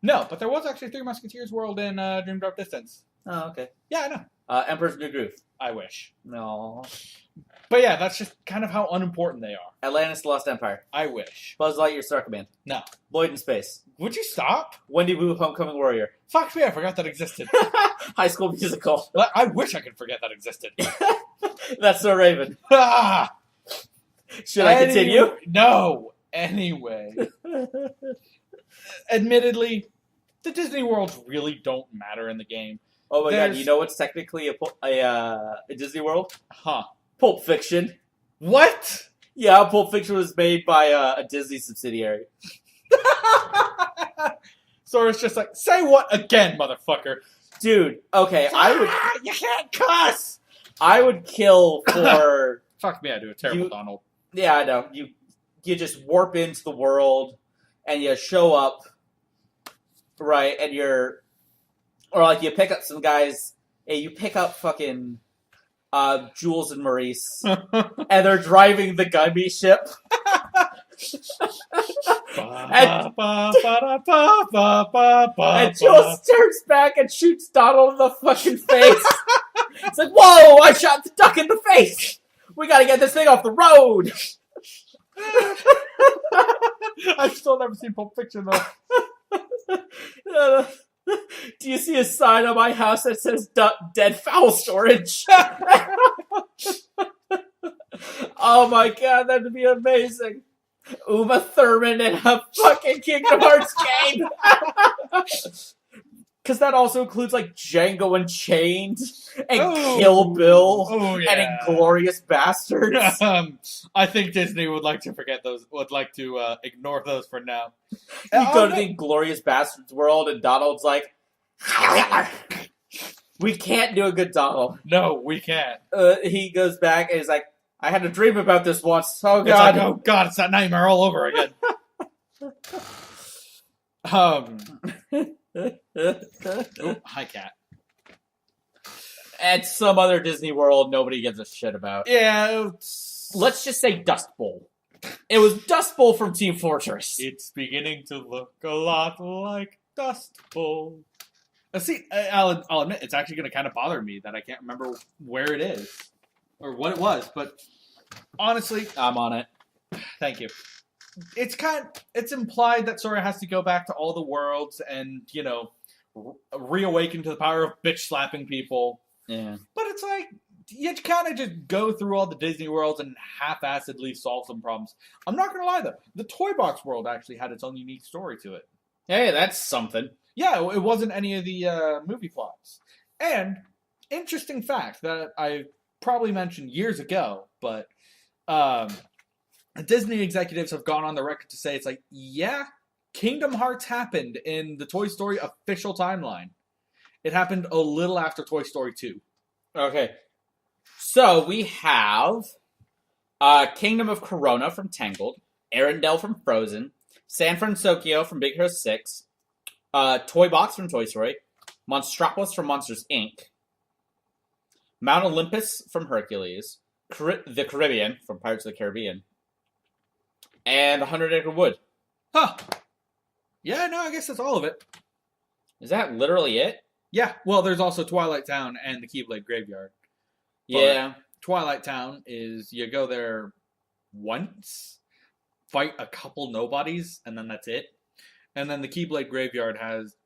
No, but there was actually Three Musketeers World in Dream Drop Distance. Oh, okay. Yeah, I know. Emperor's New Groove. I wish. No. But yeah, that's just kind of how unimportant they are. Atlantis The Lost Empire. I wish. Buzz Lightyear Star Command. No. Lloyd in Space. Would you stop? Wendy Wu Homecoming Warrior. Fuck me, I forgot that existed. High School Musical. I wish I could forget that existed. That's So Raven. Ah! Should I continue? No. Anyway. Admittedly, the Disney worlds really don't matter in the game. Oh my god, you know what's technically a Disney World? Huh. Pulp Fiction. What? Yeah, Pulp Fiction was made by a Disney subsidiary. So it's just like, say what again, motherfucker? Dude, okay, You can't cuss! I would kill for... Fuck me, I do a terrible Donald. Yeah, I know. You just warp into the world, and you show up, right, and you're... Or, like, you pick up some guys, and you pick up fucking Jules and Maurice, and they're driving the Gumby ship. And Jules turns back and shoots Donald in the fucking face. It's like, whoa, I shot the duck in the face! We gotta get this thing off the road! I've still never seen Pulp Fiction, though. Do you see a sign on my house that says dead fowl storage? Oh my god, that'd be amazing. Uma Thurman in a fucking Kingdom Hearts game. Because that also includes like Django Unchained and Kill Bill and Inglourious Bastards. I think Disney would like to forget those. Would like to ignore those for now. You go to the Inglourious Bastards world, and Donald's like, "We can't do a good Donald." No, we can't. He goes back and he's like, "I had a dream about this once. Oh It's god, like, oh god, it's that nightmare all over again." Hi, cat. At some other Disney World nobody gives a shit about. Yeah, Let's just say Dust Bowl. It was Dust Bowl from Team Fortress. it's beginning to look a lot like Dust Bowl. See, I'll admit, it's actually going to kind of bother me that I can't remember where it is or what it was, but honestly, I'm on it. thank you. It's implied that Sora has to go back to all the worlds and, reawaken to the power of bitch slapping people. Yeah. But it's like, you kind of just go through all the Disney worlds and half-assedly solve some problems. I'm not going to lie, though. The Toy Box world actually had its own unique story to it. Hey, that's something. Yeah, it wasn't any of the movie plots. And, interesting fact that I probably mentioned years ago, but Disney executives have gone on the record to say it's like, yeah, Kingdom Hearts happened in the Toy Story official timeline. It happened a little after Toy Story 2. Okay. So we have Kingdom of Corona from Tangled, Arendelle from Frozen, San Francisco from Big Hero 6, Toy Box from Toy Story, Monstropolis from Monsters, Inc., Mount Olympus from Hercules, the Caribbean from Pirates of the Caribbean, and 100 Acre Wood. Huh. Yeah, no, I guess that's all of it. Is that literally it? Yeah, well, there's also Twilight Town and the Keyblade Graveyard. Yeah. But Twilight Town is you go there once, fight a couple nobodies, and then that's it. And then the Keyblade Graveyard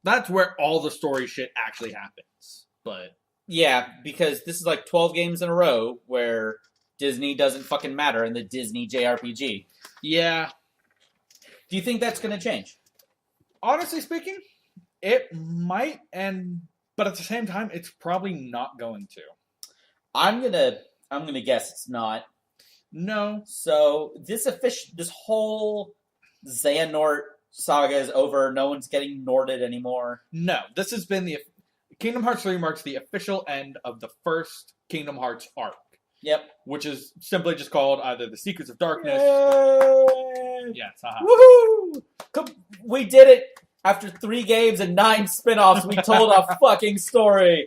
that's where all the story shit actually happens. But yeah, because this is like 12 games in a row where Disney doesn't fucking matter in the Disney JRPG. Yeah. Do you think that's going to change? Honestly speaking, it might, but at the same time, it's probably not going to. I'm gonna guess it's not. No. So this whole Xehanort saga is over. No one's getting Norded anymore. No. This has been Kingdom Hearts 3 marks the official end of the first Kingdom Hearts arc. Yep. Which is simply just called either the Secrets of Darkness. Yay! Yes. Woohoo! We did it! After 3 games and 9 spin-offs, we told a fucking story.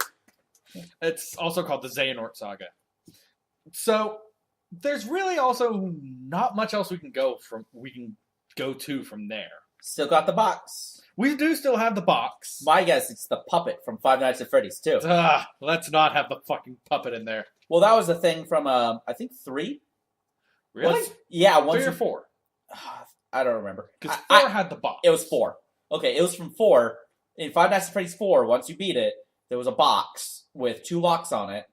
It's also called the Xehanort Saga. So there's really also not much else we can go to from there. Still got the box. We do still have the box. My guess it's the puppet from Five Nights at Freddy's too. Let's not have the fucking puppet in there. Well, that was the thing from I think 3. Really? Yeah, 3 or 4. I don't remember. Because 4 had the box. It was 4. Okay, it was from 4. In Five Nights at Freddy's 4, once you beat it, there was a box with 2 locks on it,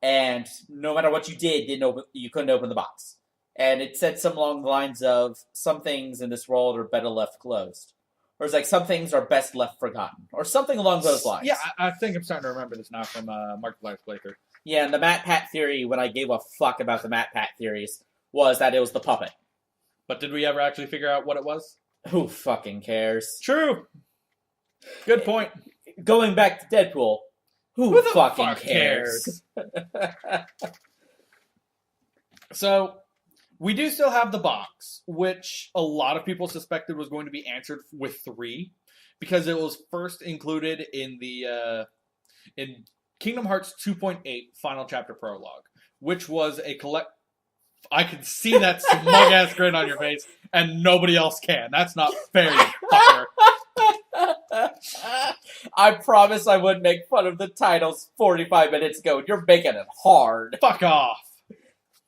and no matter what you did, you couldn't open the box. And it said something along the lines of, some things in this world are better left closed. Or it's like, some things are best left forgotten. Or something along those lines. Yeah, I think I'm starting to remember this now from Markiplier's playthrough. Yeah, and the Matt Pat theory, when I gave a fuck about the Matt Pat theories, was that it was the puppet. But did we ever actually figure out what it was? Who fucking cares? True. Good point. Going back to Deadpool, who the fuck cares? So, we do still have the box, which a lot of people suspected was going to be answered with 3, because it was first included in the in Kingdom Hearts 2.8 Final Chapter Prologue, which was a I can see that smug ass grin on your face, and nobody else can. That's not fair, you fucker. I promise I wouldn't make fun of the titles 45 minutes ago. You're making it hard. Fuck off.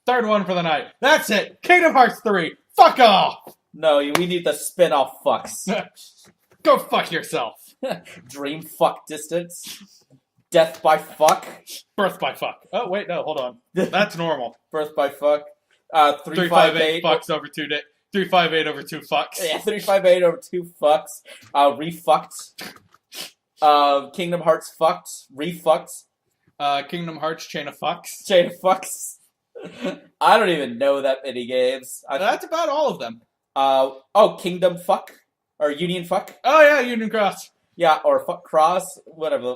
Third one for the night. That's it. Kingdom Hearts 3. Fuck off. No, we need the spin-off fucks. Go fuck yourself. Dream fuck distance. Death by fuck. Birth by fuck. Oh, wait, no, hold on. That's normal. Birth by fuck. 358 fucks over 2 days. 358 over 2 fucks. Yeah, 358 over 2 fucks. Refucked. Kingdom Hearts fucked. Refucked. Kingdom Hearts Chain of Fucks. Chain of Fucks. I don't even know that many games. That's about all of them. Kingdom Fuck. Or Union Fuck. Oh, yeah, Union Cross. Yeah, or Fuck Cross. Whatever.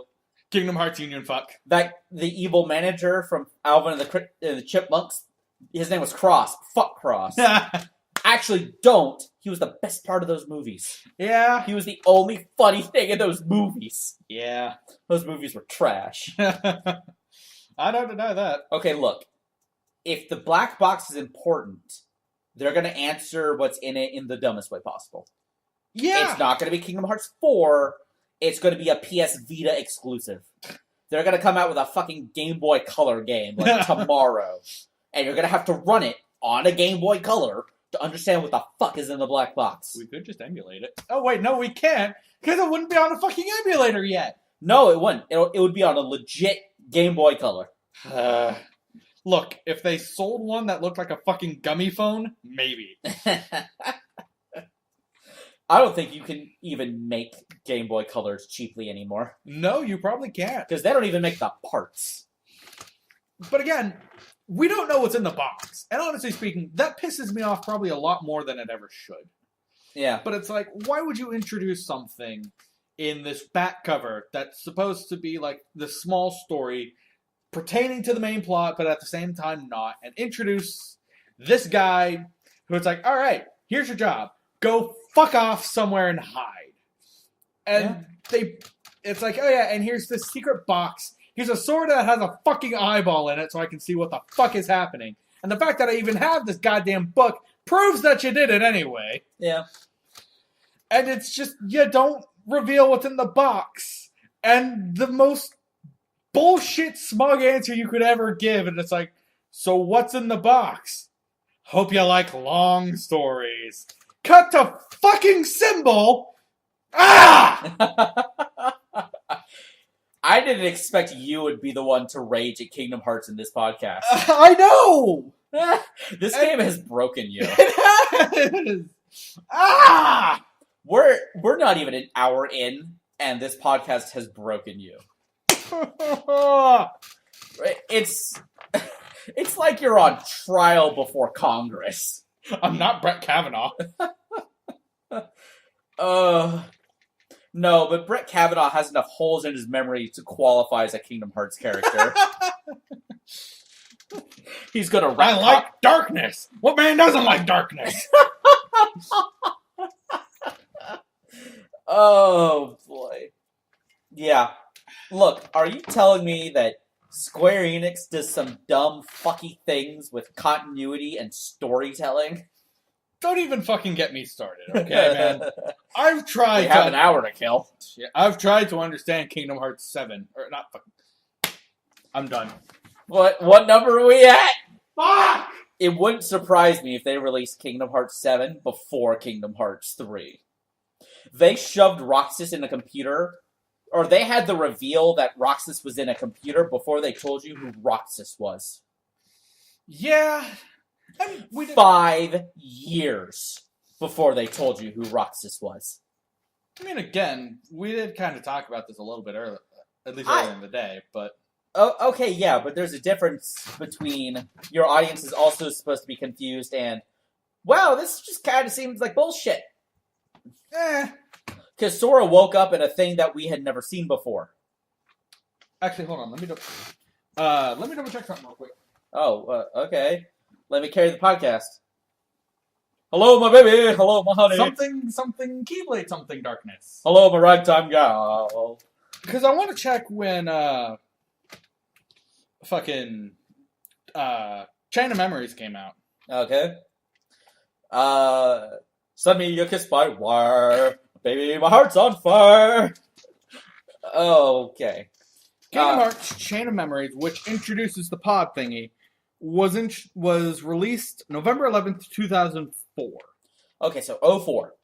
Kingdom Hearts Union Fuck. The evil manager from Alvin and the Chipmunks, his name was Cross. Fuck Cross. Actually, don't. He was the best part of those movies. Yeah. He was the only funny thing in those movies. Yeah. Those movies were trash. I don't deny that. Okay, look. If the black box is important, they're going to answer what's in it in the dumbest way possible. Yeah. It's not going to be Kingdom Hearts 4. It's going to be a PS Vita exclusive. They're going to come out with a fucking Game Boy Color game like tomorrow. And you're going to have to run it on a Game Boy Color to understand what the fuck is in the black box. We could just emulate it. Oh, wait, no, we can't. Because it wouldn't be on a fucking emulator yet. No, it wouldn't. It would be on a legit Game Boy Color. Look, if they sold one that looked like a fucking gummy phone, maybe. I don't think you can even make Game Boy Colors cheaply anymore. No, you probably can't. Because they don't even make the parts. But again, we don't know what's in the box. And honestly speaking, that pisses me off probably a lot more than it ever should. Yeah. But it's like, why would you introduce something in this back cover that's supposed to be like the small story pertaining to the main plot, but at the same time not, and introduce this guy who it's like, all right, here's your job. Go fuck off somewhere and hide. And it's like, oh yeah, and here's this secret box. Here's a sword that has a fucking eyeball in it so I can see what the fuck is happening. And the fact that I even have this goddamn book proves that you did it anyway. Yeah. And it's just, you don't reveal what's in the box. And the most bullshit smug answer you could ever give, and it's like, so what's in the box? Hope you like long stories. Cut to fucking symbol. Ah! I didn't expect you would be the one to rage at Kingdom Hearts in this podcast. I know! This game has broken you. It has! Ah! We're not even an hour in, and this podcast has broken you. It's like you're on trial before Congress. I'm not Brett Kavanaugh. No, but Brett Kavanaugh has enough holes in his memory to qualify as a Kingdom Hearts character. He's gonna I like darkness. What man doesn't like darkness? Oh boy. Yeah. Look, are you telling me that Square Enix does some dumb fucky things with continuity and storytelling? Don't even fucking get me started, okay, man? I've tried. We have an hour to kill. Yeah, I've tried to understand Kingdom Hearts 7. Or not fucking. I'm done. What number are we at? Fuck! It wouldn't surprise me if they released Kingdom Hearts 7 before Kingdom Hearts 3. They shoved Roxas in a computer, or they had the reveal that Roxas was in a computer before they told you who Roxas was. Yeah. 5 years before they told you who Roxas was. I mean, again, we did kind of talk about this a little bit earlier, at least earlier in the day, but... Oh, okay, yeah, but there's a difference between your audience is also supposed to be confused and, wow, this just kind of seems like bullshit. Because Sora woke up in a thing that we had never seen before. Actually, hold on, let me double check something real quick. Oh, okay. Let me carry the podcast. Hello, my baby. Hello, my honey. Something, Keyblade, something darkness. Hello, my ragtime gal. Because I want to check when, fucking, Chain of Memories came out. Okay. Send me a kiss by wire. Baby, my heart's on fire. Okay. Kingdom Hearts Chain of Memories, which introduces the pod thingy, was released November 11th, 2004. Okay, so 04.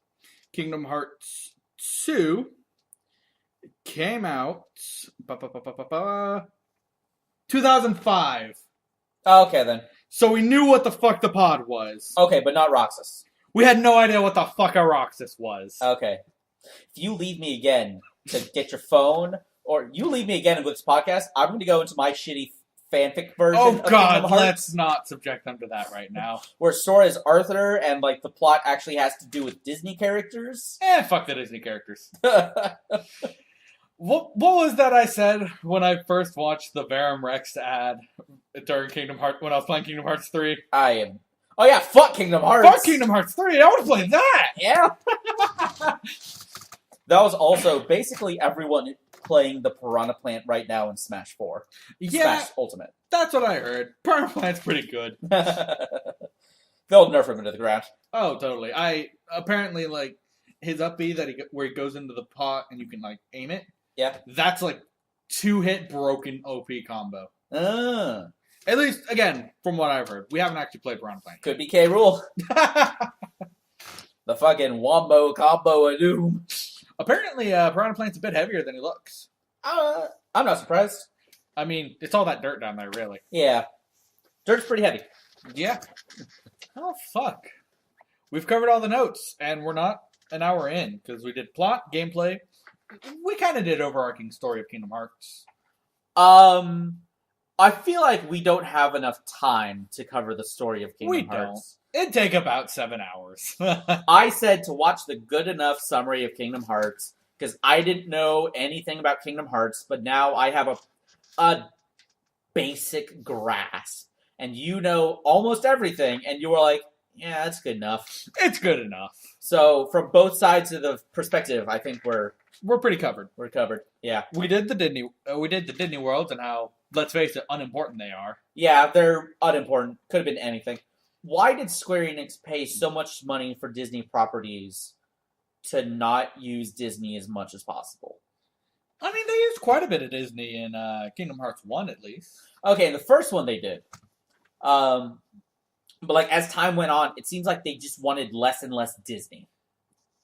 Kingdom Hearts 2 came out 2005. Okay, then. So we knew what the fuck the pod was. Okay, but not Roxas. We had no idea what the fuck a Roxas was. Okay. If you leave me again to get your phone, or you leave me again with this podcast, I'm going to go into my shitty fanfic version Oh of god, Kingdom Hearts, let's not subject them to that right now. where Sora is Arthur, and like the plot actually has to do with Disney characters. Fuck the Disney characters. What was that I said when I first watched the Verum Rex ad during Kingdom Hearts, when I was playing Kingdom Hearts 3? Oh yeah, fuck Kingdom Hearts. Fuck Kingdom Hearts 3. I want to play that. Yeah. That was also basically everyone playing the Piranha Plant right now in Smash 4. Yeah, Smash Ultimate. that's what I heard. Piranha Plant's pretty good. They'll nerf him into the ground. Oh, totally. I apparently like his up B where he goes into the pot and you can like aim it. Yeah. That's like 2-hit broken OP combo. Ah. At least, again, from what I've heard. We haven't actually played Piranha Plant. Could be K. Rool. The fucking wombo combo of doom. Apparently, Piranha Plant's a bit heavier than he looks. I'm not surprised. I mean, it's all that dirt down there, really. Yeah. Dirt's pretty heavy. Yeah. Oh, fuck. We've covered all the notes, and we're not an hour in, because we did plot, gameplay. We kind of did overarching story of Kingdom Hearts. I feel like we don't have enough time to cover the story of Kingdom Hearts. It'd take about 7 hours. I said to watch the good enough summary of Kingdom Hearts, because I didn't know anything about Kingdom Hearts, but now I have a basic grasp. And you know almost everything, and you were like, yeah, that's good enough. It's good enough. So, from both sides of the perspective, I think we're pretty covered. We're covered, yeah. We did the Disney worlds and how, let's face it, unimportant they are. Yeah, they're unimportant. Could have been anything. Why did Square Enix pay so much money for Disney properties to not use Disney as much as possible? I mean, they used quite a bit of Disney in Kingdom Hearts 1, at least. Okay, the first one they did. But like as time went on, it seems like they just wanted less and less Disney.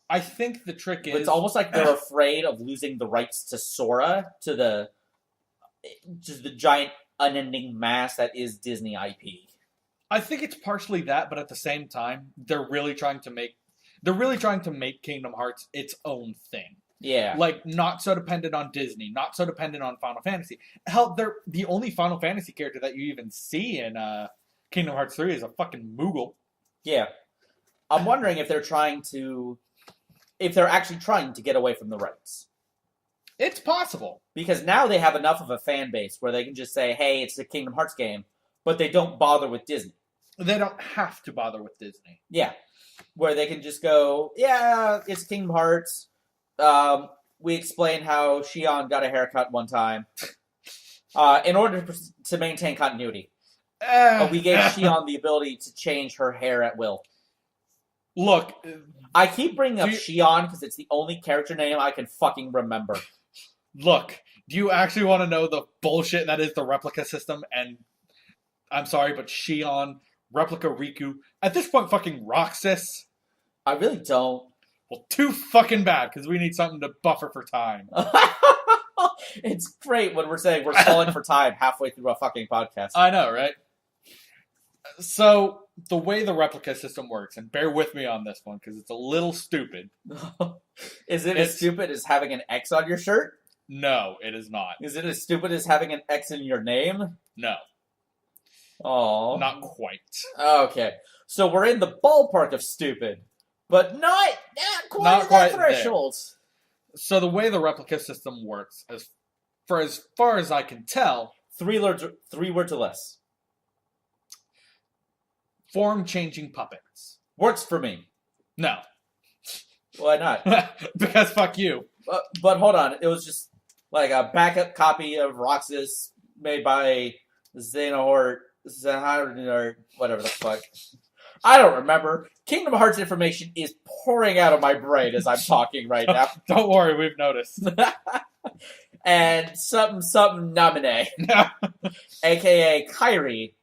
I think the trick is... It's almost like they're afraid of losing the rights to Sora, to the giant unending mass that is Disney IP. I think it's partially that, but at the same time, they're really trying to make Kingdom Hearts its own thing. Yeah. Like, not so dependent on Disney, not so dependent on Final Fantasy. Hell, they're the only Final Fantasy character that you even see in Kingdom Hearts 3 is a fucking Moogle. Yeah. I'm wondering if they're actually trying to get away from the rights. It's possible. Because now they have enough of a fan base where they can just say, hey, it's a Kingdom Hearts game, but they don't bother with Disney. They don't have to bother with Disney. Yeah. Where they can just go, yeah, it's Kingdom Hearts. We explain how Xion got a haircut one time. In order to maintain continuity. We gave Xion the ability to change her hair at will. Look. I keep bringing up Xion because it's the only character name I can fucking remember. Look, do you actually want to know the bullshit that is the replica system? And I'm sorry, but Xion, Replica Riku, at this point fucking Roxas? I really don't. Well, too fucking bad, because we need something to buffer for time. It's great when we're saying we're stalling for time halfway through a fucking podcast. I know, right? So, the way the replica system works, and bear with me on this one, because it's a little stupid. Is it as stupid as having an X on your shirt? No, it is not. Is it as stupid as having an X in your name? No. Oh, not quite. Okay, so we're in the ballpark of stupid, but not quite at that threshold. So the way the replica system works, as far as I can tell, three words or less. Form-changing puppets. Works for me. No. Why not? Because fuck you. But hold on, it was just like a backup copy of Roxas made by Xehanort, whatever the fuck. I don't remember. Kingdom Hearts information is pouring out of my brain as I'm talking right now. Don't worry, we've noticed. And something Namine, a.k.a. Kairi,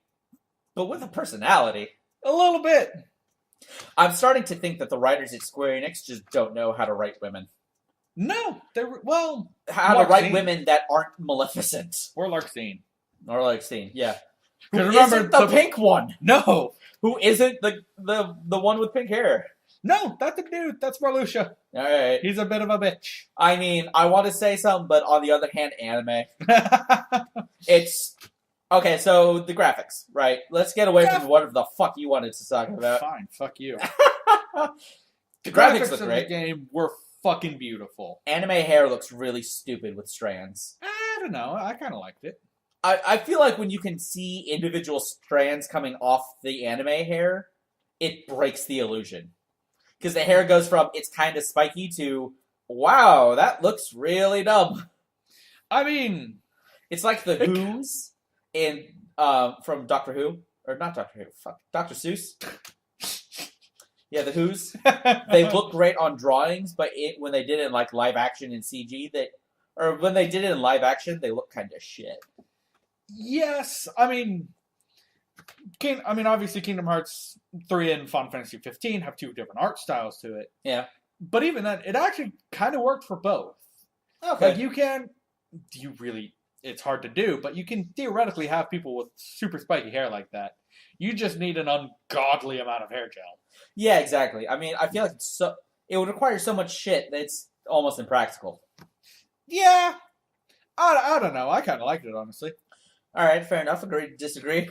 but with a personality. A little bit. I'm starting to think that the writers at Square Enix just don't know how to write women. No, how to write women that aren't Maleficent. Or Larxene. Yeah. Who remember isn't the pink one? No. Who isn't the one with pink hair? No, that's a dude. That's Marluxia. All right. He's a bit of a bitch. I mean, I want to say something, but on the other hand, anime. It's... Okay, so the graphics, right? Let's get away from whatever the fuck you wanted to talk about. Fine, fuck you. The graphics look of great. The game were fucking beautiful. Anime hair looks really stupid with strands. I don't know. I kind of liked it. I feel like when you can see individual strands coming off the anime hair, it breaks the illusion. Because the hair goes from, it's kind of spiky to, wow, that looks really dumb. I mean... It's like the Who's in, from Doctor Who. Or not Doctor Who, fuck. Dr. Seuss. Yeah, the Who's. They look great on drawings, but when they did it in like live action and CG, when they did it in live action, they look kind of shit. Yes, I mean, obviously Kingdom Hearts 3 and Final Fantasy 15 have two different art styles to it. Yeah. But even then, it actually kind of worked for both. Okay. Like it's hard to do, but you can theoretically have people with super spiky hair like that. You just need an ungodly amount of hair gel. Yeah, exactly. I mean, I feel like it would require so much shit that it's almost impractical. Yeah. I don't know. I kind of liked it, honestly. All right, fair enough. Agree, disagree.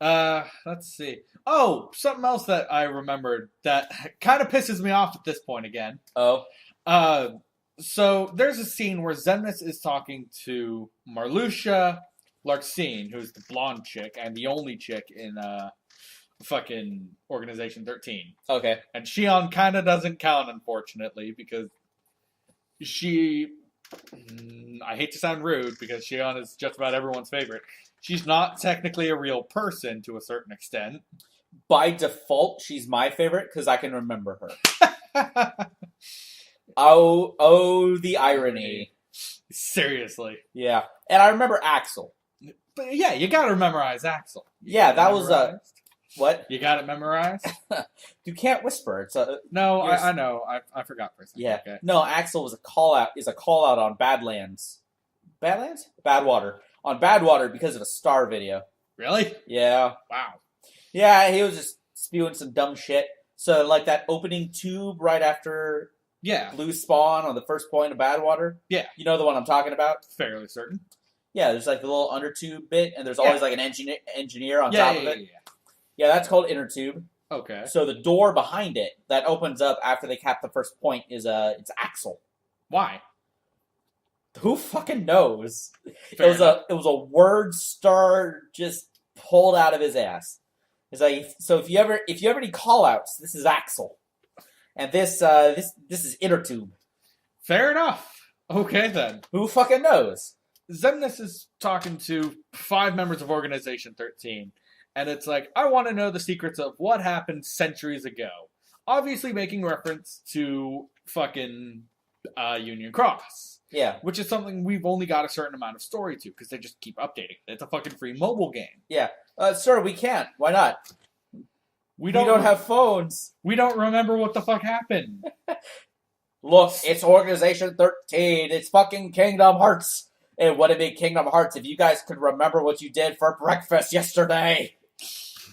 Let's see. Oh, something else that I remembered that kind of pisses me off at this point again. Oh. So there's a scene where Xemnas is talking to Marluxia Larxene, who's the blonde chick and the only chick in fucking Organization 13. Okay. And Shion kind of doesn't count, unfortunately, because I hate to sound rude, because Shion is just about everyone's favorite. She's not technically a real person to a certain extent. By default, she's my favorite because I can remember her. Oh, the irony. Seriously. Yeah. And I remember Axel. But yeah, you gotta memorize Axel. That was what? You got it memorized? You can't whisper. It's no, I know. I forgot for a second. Yeah. Okay. No, Axel was a call out on Badlands. Badlands? Badwater. On Badwater because of a Star video. Really? Yeah. Wow. Yeah, he was just spewing some dumb shit. So like that opening tube right after Blue Spawn on the first point of Badwater. Yeah. You know the one I'm talking about? Fairly certain. Yeah, there's like the little undertube bit, and there's always like an engineer on top of it. Yeah, that's called inner tube. Okay. So the door behind it that opens up after they cap the first point is it's Axel. Why? Who fucking knows? Fair it was a word star just pulled out of his ass. It's like, so if you ever need call outs, this is Axel. And this is inner tube. Fair enough. Okay then. Who fucking knows? Xemnas is talking to 5 members of Organization 13. And it's like, I want to know the secrets of what happened centuries ago. Obviously making reference to fucking Union Cross. Yeah. Which is something we've only got a certain amount of story to, because they just keep updating. It's a fucking free mobile game. Yeah. Sir, we can't. Why not? We don't have phones. We don't remember what the fuck happened. Look, it's Organization 13. It's fucking Kingdom Hearts. It would have been Kingdom Hearts if you guys could remember what you did for breakfast yesterday.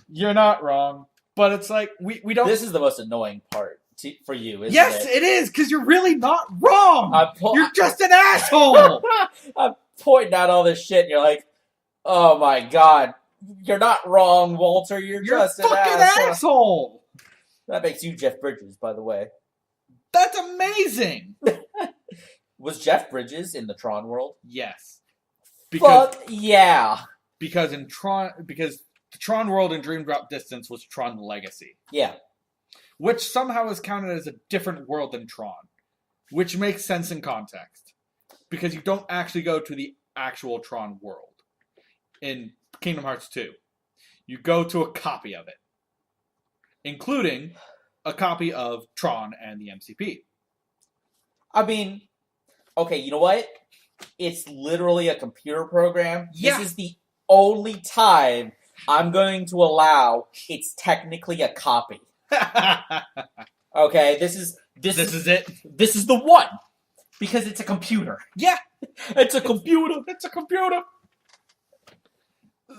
You're not wrong. But it's like, we don't... This is the most annoying part for you, isn't yes, it? It is, because you're really not wrong! You're just an asshole! I'm pointing out all this shit, and you're like, oh my god, you're not wrong, Walter, you're just an fucking asshole! That makes you Jeff Bridges, by the way. That's amazing! Was Jeff Bridges in the Tron world? Yes. Fuck yeah! Because the Tron world in Dream Drop Distance was Tron Legacy. Yeah. Which somehow is counted as a different world than Tron. Which makes sense in context. Because you don't actually go to the actual Tron world in Kingdom Hearts 2. You go to a copy of it. Including a copy of Tron and the MCP. I mean, okay, you know what? It's literally a computer program. Yeah. This is the only time I'm going to allow it's technically a copy. Okay, this is it. This is the one. Because it's a computer. Yeah. It's a computer. It's a computer.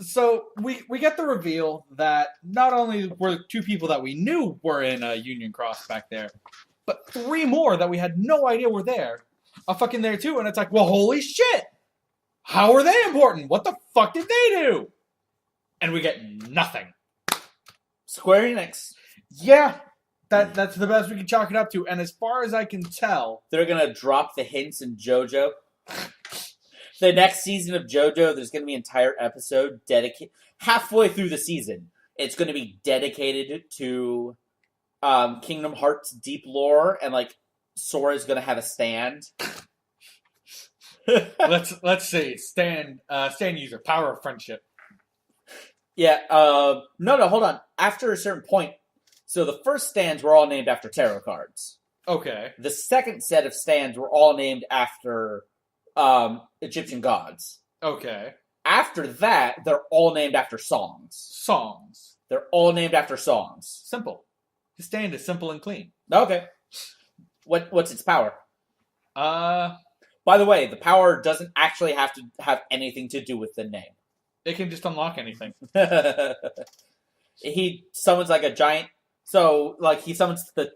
So we get the reveal that not only were 2 people that we knew were in Union Cross back there, but 3 more that we had no idea were there are fucking there too. And it's like, well, holy shit! How are they important? What the fuck did they do? And we get nothing. Square Enix. Yeah, that's the best we can chalk it up to. And as far as I can tell, they're gonna drop the hints in JoJo. The next season of JoJo, there's gonna be an entire episode dedicated halfway through the season. It's going to be dedicated to Kingdom Hearts deep lore, and like Sora's going to have a stand. Let's see. Stand user, power of friendship. Yeah. No. Hold on. After a certain point, so the first stands were all named after tarot cards. Okay. The second set of stands were all named after Egyptian gods. Okay. After that, they're all named after songs. Songs. They're all named after songs. Simple. His stand is simple and clean. Okay. What's its power? By the way, the power doesn't actually have to have anything to do with the name. It can just unlock anything. He summons like a giant. So, like, he summons the.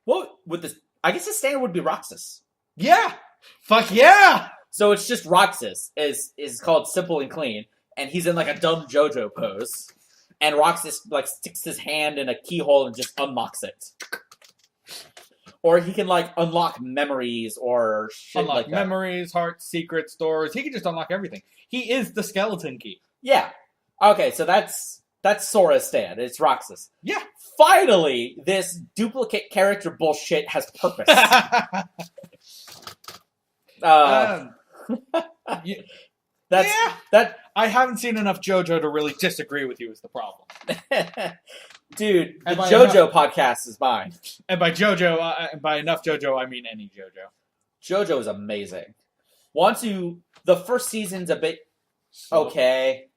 What would this? I guess the stand would be Roxas. Yeah. Fuck yeah. So it's just Roxas is called Simple and Clean, and he's in like a dumb JoJo pose, and Roxas like sticks his hand in a keyhole and just unlocks it. Or he can like unlock memories or shit unlock like that. Memories, hearts, secrets, doors. He can just unlock everything. He is the skeleton key. Yeah. Okay, so that's Sora's stand. It's Roxas. Yeah. Finally, this duplicate character bullshit has purpose. That I haven't seen enough JoJo to really disagree with you is the problem. Dude, the JoJo podcast is mine. And by JoJo, by enough JoJo, I mean any JoJo. JoJo is amazing. The first season's a bit okay.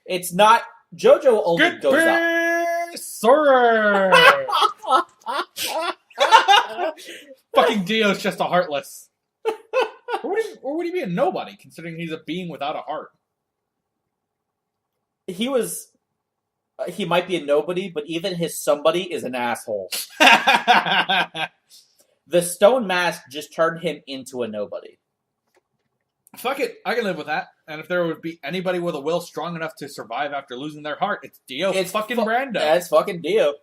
It's not JoJo only goes up. Sora. Fucking Dio's just a heartless. Or would he be a nobody, considering he's a being without a heart? He might be a nobody, but even his somebody is an asshole. The stone mask just turned him into a nobody. Fuck it, I can live with that. And if there would be anybody with a will strong enough to survive after losing their heart, it's Dio. It's fucking Brando. Yeah, it's fucking Dio.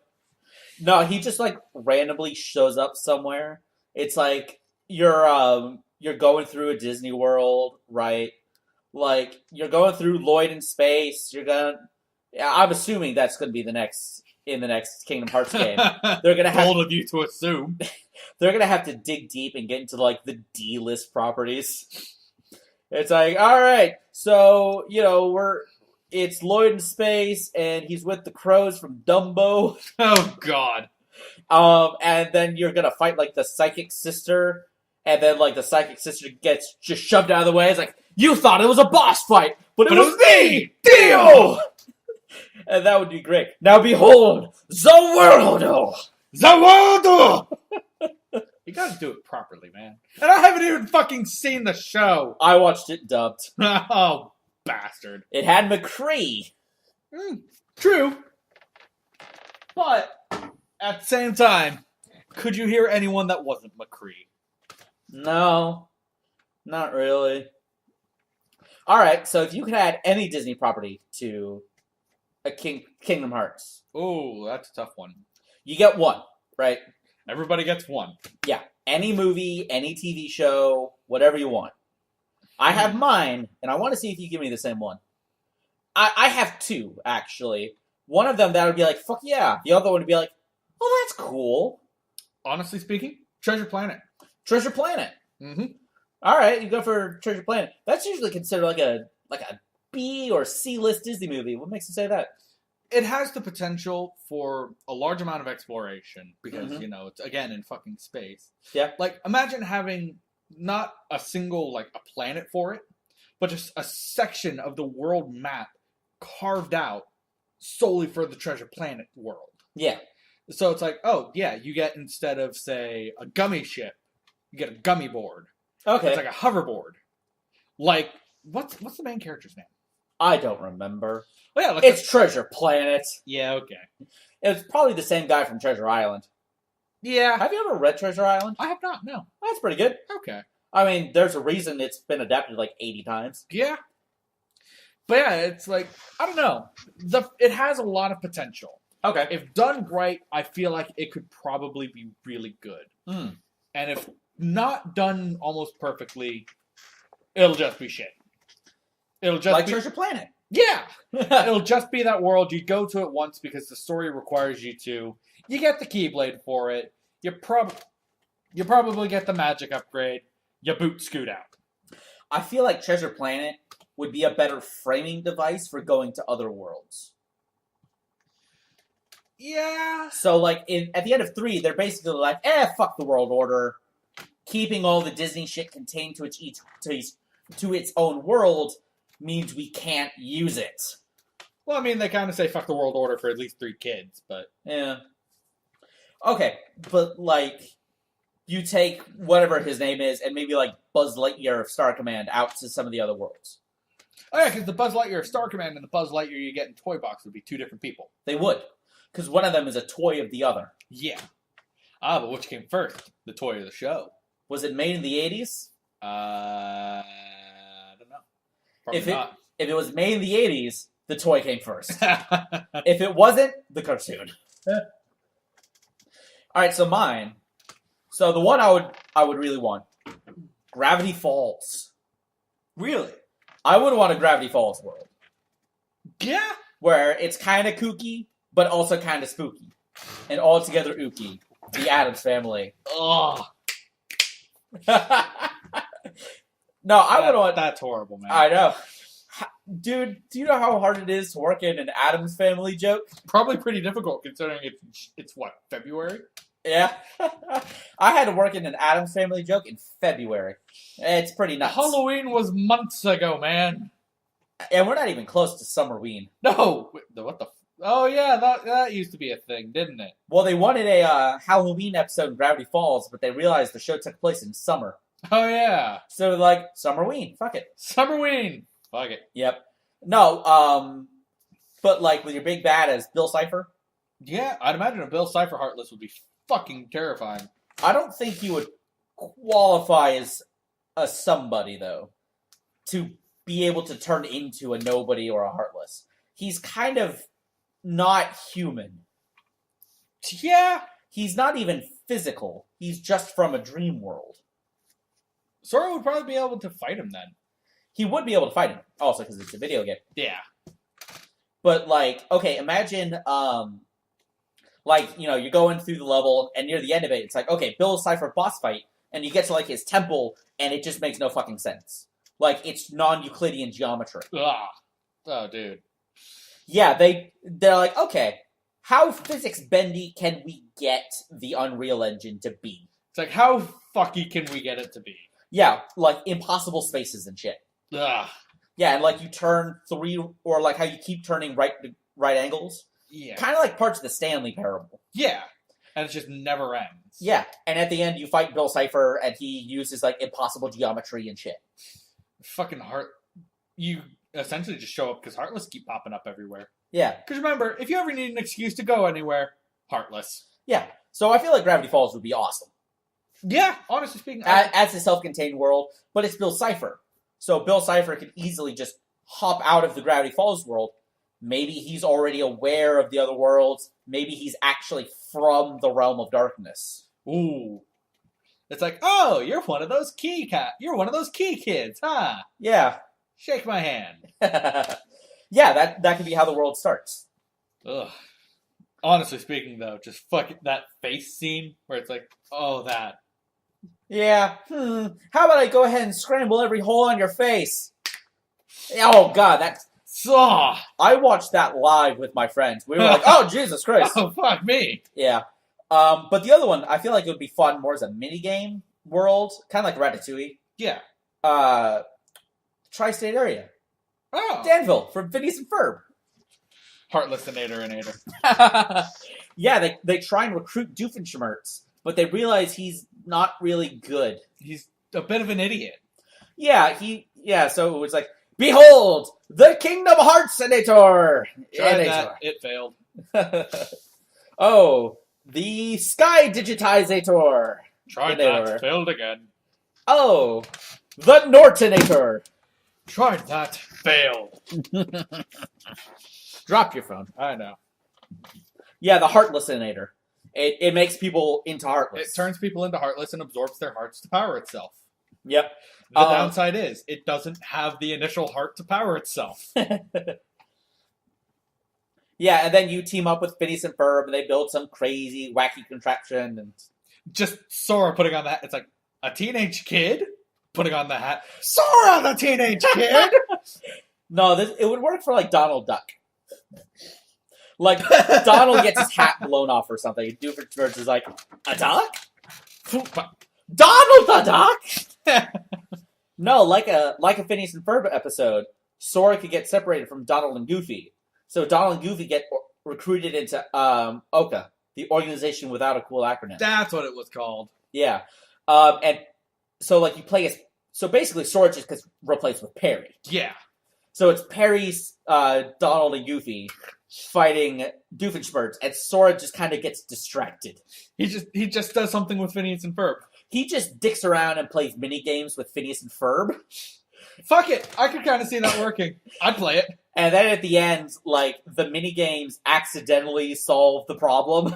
No, he just like randomly shows up somewhere. It's like you're going through a Disney World, right? Like you're going through Lloyd in space. I'm assuming that's going to be in the next Kingdom Hearts game. They're going to have bold of you to assume. They're going to have to dig deep and get into like the D-list properties. It's like, all right, so it's Lloyd in space, and he's with the crows from Dumbo. Oh God. And then you're gonna fight like the psychic sister, and then like the psychic sister gets just shoved out of the way. It's like, you thought it was a boss fight, but it was me, Dio. And that would be great. Now behold, the world. You gotta do it properly, man. And I haven't even fucking seen the show. I watched it dubbed. Oh, bastard. It had McCree. True. But, at the same time, could you hear anyone that wasn't McCree? No. Not really. Alright, so if you could add any Disney property to a Kingdom Hearts. Oh, that's a tough one. You get one, right? Everybody gets one. Yeah. Any movie, any TV show, whatever you want. I have mine, and I want to see if you give me the same one. I have two, actually. One of them that would be like, fuck yeah. The other one would be like, oh, that's cool. Honestly speaking, Treasure Planet. Treasure Planet. Mm-hmm. All right, you go for Treasure Planet. That's usually considered like a B or C list Disney movie. What makes you say that? It has the potential for a large amount of exploration because, it's, again, in fucking space. Yeah. Like, imagine having not a single, like, a planet for it, but just a section of the world map carved out solely for the Treasure Planet world. Yeah. So it's like, oh, yeah, you get, instead of, say, a gummy ship, you get a gummy board. Okay. It's like a hoverboard. Like, what's the main character's name? I don't remember. Oh, yeah, like it's Treasure Planet. Yeah, okay. It's probably the same guy from Treasure Island. Yeah. Have you ever read Treasure Island? I have not, no. That's pretty good. Okay. I mean, there's a reason it's been adapted like 80 times. Yeah. But yeah, it's like, I don't know. It has a lot of potential. Okay. If done right, I feel like it could probably be really good. Mm. And if not done almost perfectly, it'll just be shit. It'll just like be... Treasure Planet. Yeah. It'll just be that world. You go to it once because the story requires you to. You get the Keyblade for it. You probably get the magic upgrade. You boot Scoot out. I feel like Treasure Planet would be a better framing device for going to other worlds. Yeah. So, like, at the end of 3, they're basically like, fuck the world order. Keeping all the Disney shit contained to its own world means we can't use it. Well, I mean, they kind of say fuck the world order for at least 3 kids, but... Yeah. Okay, but, like, you take whatever his name is and maybe, like, Buzz Lightyear of Star Command out to some of the other worlds. Oh, yeah, because the Buzz Lightyear of Star Command and the Buzz Lightyear you get in Toy Box would be 2 different people. They would. Because one of them is a toy of the other. Yeah. Ah, but which came first? The toy or the show? Was it made in the 80s? I don't know. Probably not. If it was made in the 80s, the toy came first. If it wasn't, the cartoon. Alright, so mine. So the one I would really want. Gravity Falls. Really? I would want a Gravity Falls world. Yeah. Where it's kind of kooky, but also kind of spooky. And altogether ooky. The Addams Family. Ugh. No, I would want... That's horrible, man. I know. Dude, do you know how hard it is to work in an Addams Family joke? Probably pretty difficult considering it's what, February? Yeah. I had to work in an Addams Family joke in February. It's pretty nuts. Halloween was months ago, man. And we're not even close to Summerween. No. What the... Oh, yeah, that used to be a thing, didn't it? Well, they wanted a Halloween episode in Gravity Falls, but they realized the show took place in summer. Oh, yeah. So, like, Summerween. Fuck it. Summerween. Fuck it. Yep. No, but, like, with your big bad as Bill Cipher? Yeah, I'd imagine a Bill Cipher Heartless would be fucking terrifying. I don't think he would qualify as a somebody, though, to be able to turn into a nobody or a Heartless. He's kind of not human. Yeah. He's not even physical. He's just from a dream world. Sora would probably be able to fight him then. He would be able to fight him, also because it's a video game. Yeah. But, like, okay, imagine, like, you know, you're going through the level, and near the end of it, it's like, okay, Bill Cipher boss fight, and you get to, like, his temple, and it just makes no fucking sense. Like, it's non-Euclidean geometry. Ugh. Oh, dude. Yeah, they're like, okay, how physics-bendy can we get the Unreal Engine to be? It's like, how fucky can we get it to be? Yeah, like, impossible spaces and shit. Ugh. Yeah, and, like, you turn 3, or, like, how you keep turning right angles. Yeah. Kind of like parts of the Stanley Parable. Yeah. And it just never ends. Yeah, and at the end, you fight Bill Cipher, and he uses, like, impossible geometry and shit. Fucking You essentially just show up because Heartless keep popping up everywhere. Yeah. Because remember, if you ever need an excuse to go anywhere, Heartless. Yeah, so I feel like Gravity Falls would be awesome. Yeah, honestly speaking. As a self-contained world, but it's Bill Cipher. So Bill Cipher could easily just hop out of the Gravity Falls world. Maybe he's already aware of the other worlds. Maybe he's actually from the realm of darkness. Ooh. It's like, oh, you're one of those You're one of those key kids, huh? Yeah. Shake my hand. Yeah, that could be how the world starts. Ugh. Honestly speaking, though, just fucking that face scene where it's like, oh, that. Yeah. How about I go ahead and scramble every hole on your face? Oh, God, that's... Saw. I watched that live with my friends. We were like, oh, Jesus Christ. Oh, fuck me. Yeah. But the other one, I feel like it would be fun more as a minigame world. Kind of like Ratatouille. Yeah. Tri-state area. Oh. Danville from Phineas and Ferb. Heartless-inator. Yeah, they try and recruit Doofenshmirtz, but they realize he's not really good. He's a bit of an idiot. Yeah, so it was like, behold, the Kingdom Hearts Senator! Tried that, it failed. Oh, the Sky Digitizator! Tried that, failed again. Oh, the Nortonator! Tried that, failed. Drop your phone. I know. Yeah, the Heartlessinator. It makes people into Heartless. It turns people into Heartless and absorbs their hearts to power itself. Yep. The downside is, it doesn't have the initial heart to power itself. Yeah, and then you team up with Phineas and Ferb, and they build some crazy, wacky contraption, and Just Sora putting on the hat. It's like, a teenage kid putting on the hat. Sora, the teenage kid! no, it would work for like Donald Duck. Like Donald gets his hat blown off or something. Doofenshmirtz is like, a duck? Donald the duck? No, like a Phineas and Ferb episode, Sora could get separated from Donald and Goofy. So Donald and Goofy get recruited into OCA, the organization without a cool acronym. That's what it was called. Yeah. And so like you play as... So basically Sora just gets replaced with Perry. Yeah. So it's Perry's Donald and Goofy fighting Doofenshmirtz, and Sora just kind of gets distracted. He just does something with Phineas and Ferb. He just dicks around and plays mini games with Phineas and Ferb. Fuck it. I could kind of see that working. I'd play it. And then at the end, like, the mini games accidentally solve the problem.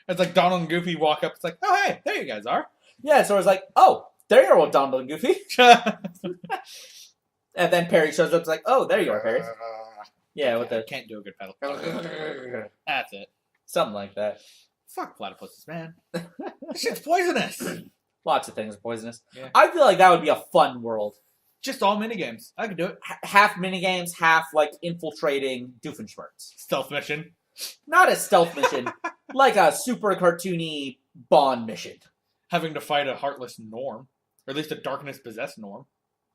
It's like Donald and Goofy walk up. It's like, oh, hey, there you guys are. Yeah, Sora's like, oh, there you are, Donald and Goofy. And then Perry shows up. It's like, oh, there you are, Perry. Yeah, with the... Can't do a good pedal. That's it. Something like that. Fuck platypuses, man. This shit's poisonous. Lots of things are poisonous. Yeah. I feel like that would be a fun world. Just all minigames. I could do it. Half minigames, half, like, infiltrating Doofenshmirtz. Stealth mission. Not a stealth mission. Like a super cartoony Bond mission. Having to fight a heartless Norm. Or at least a darkness-possessed Norm.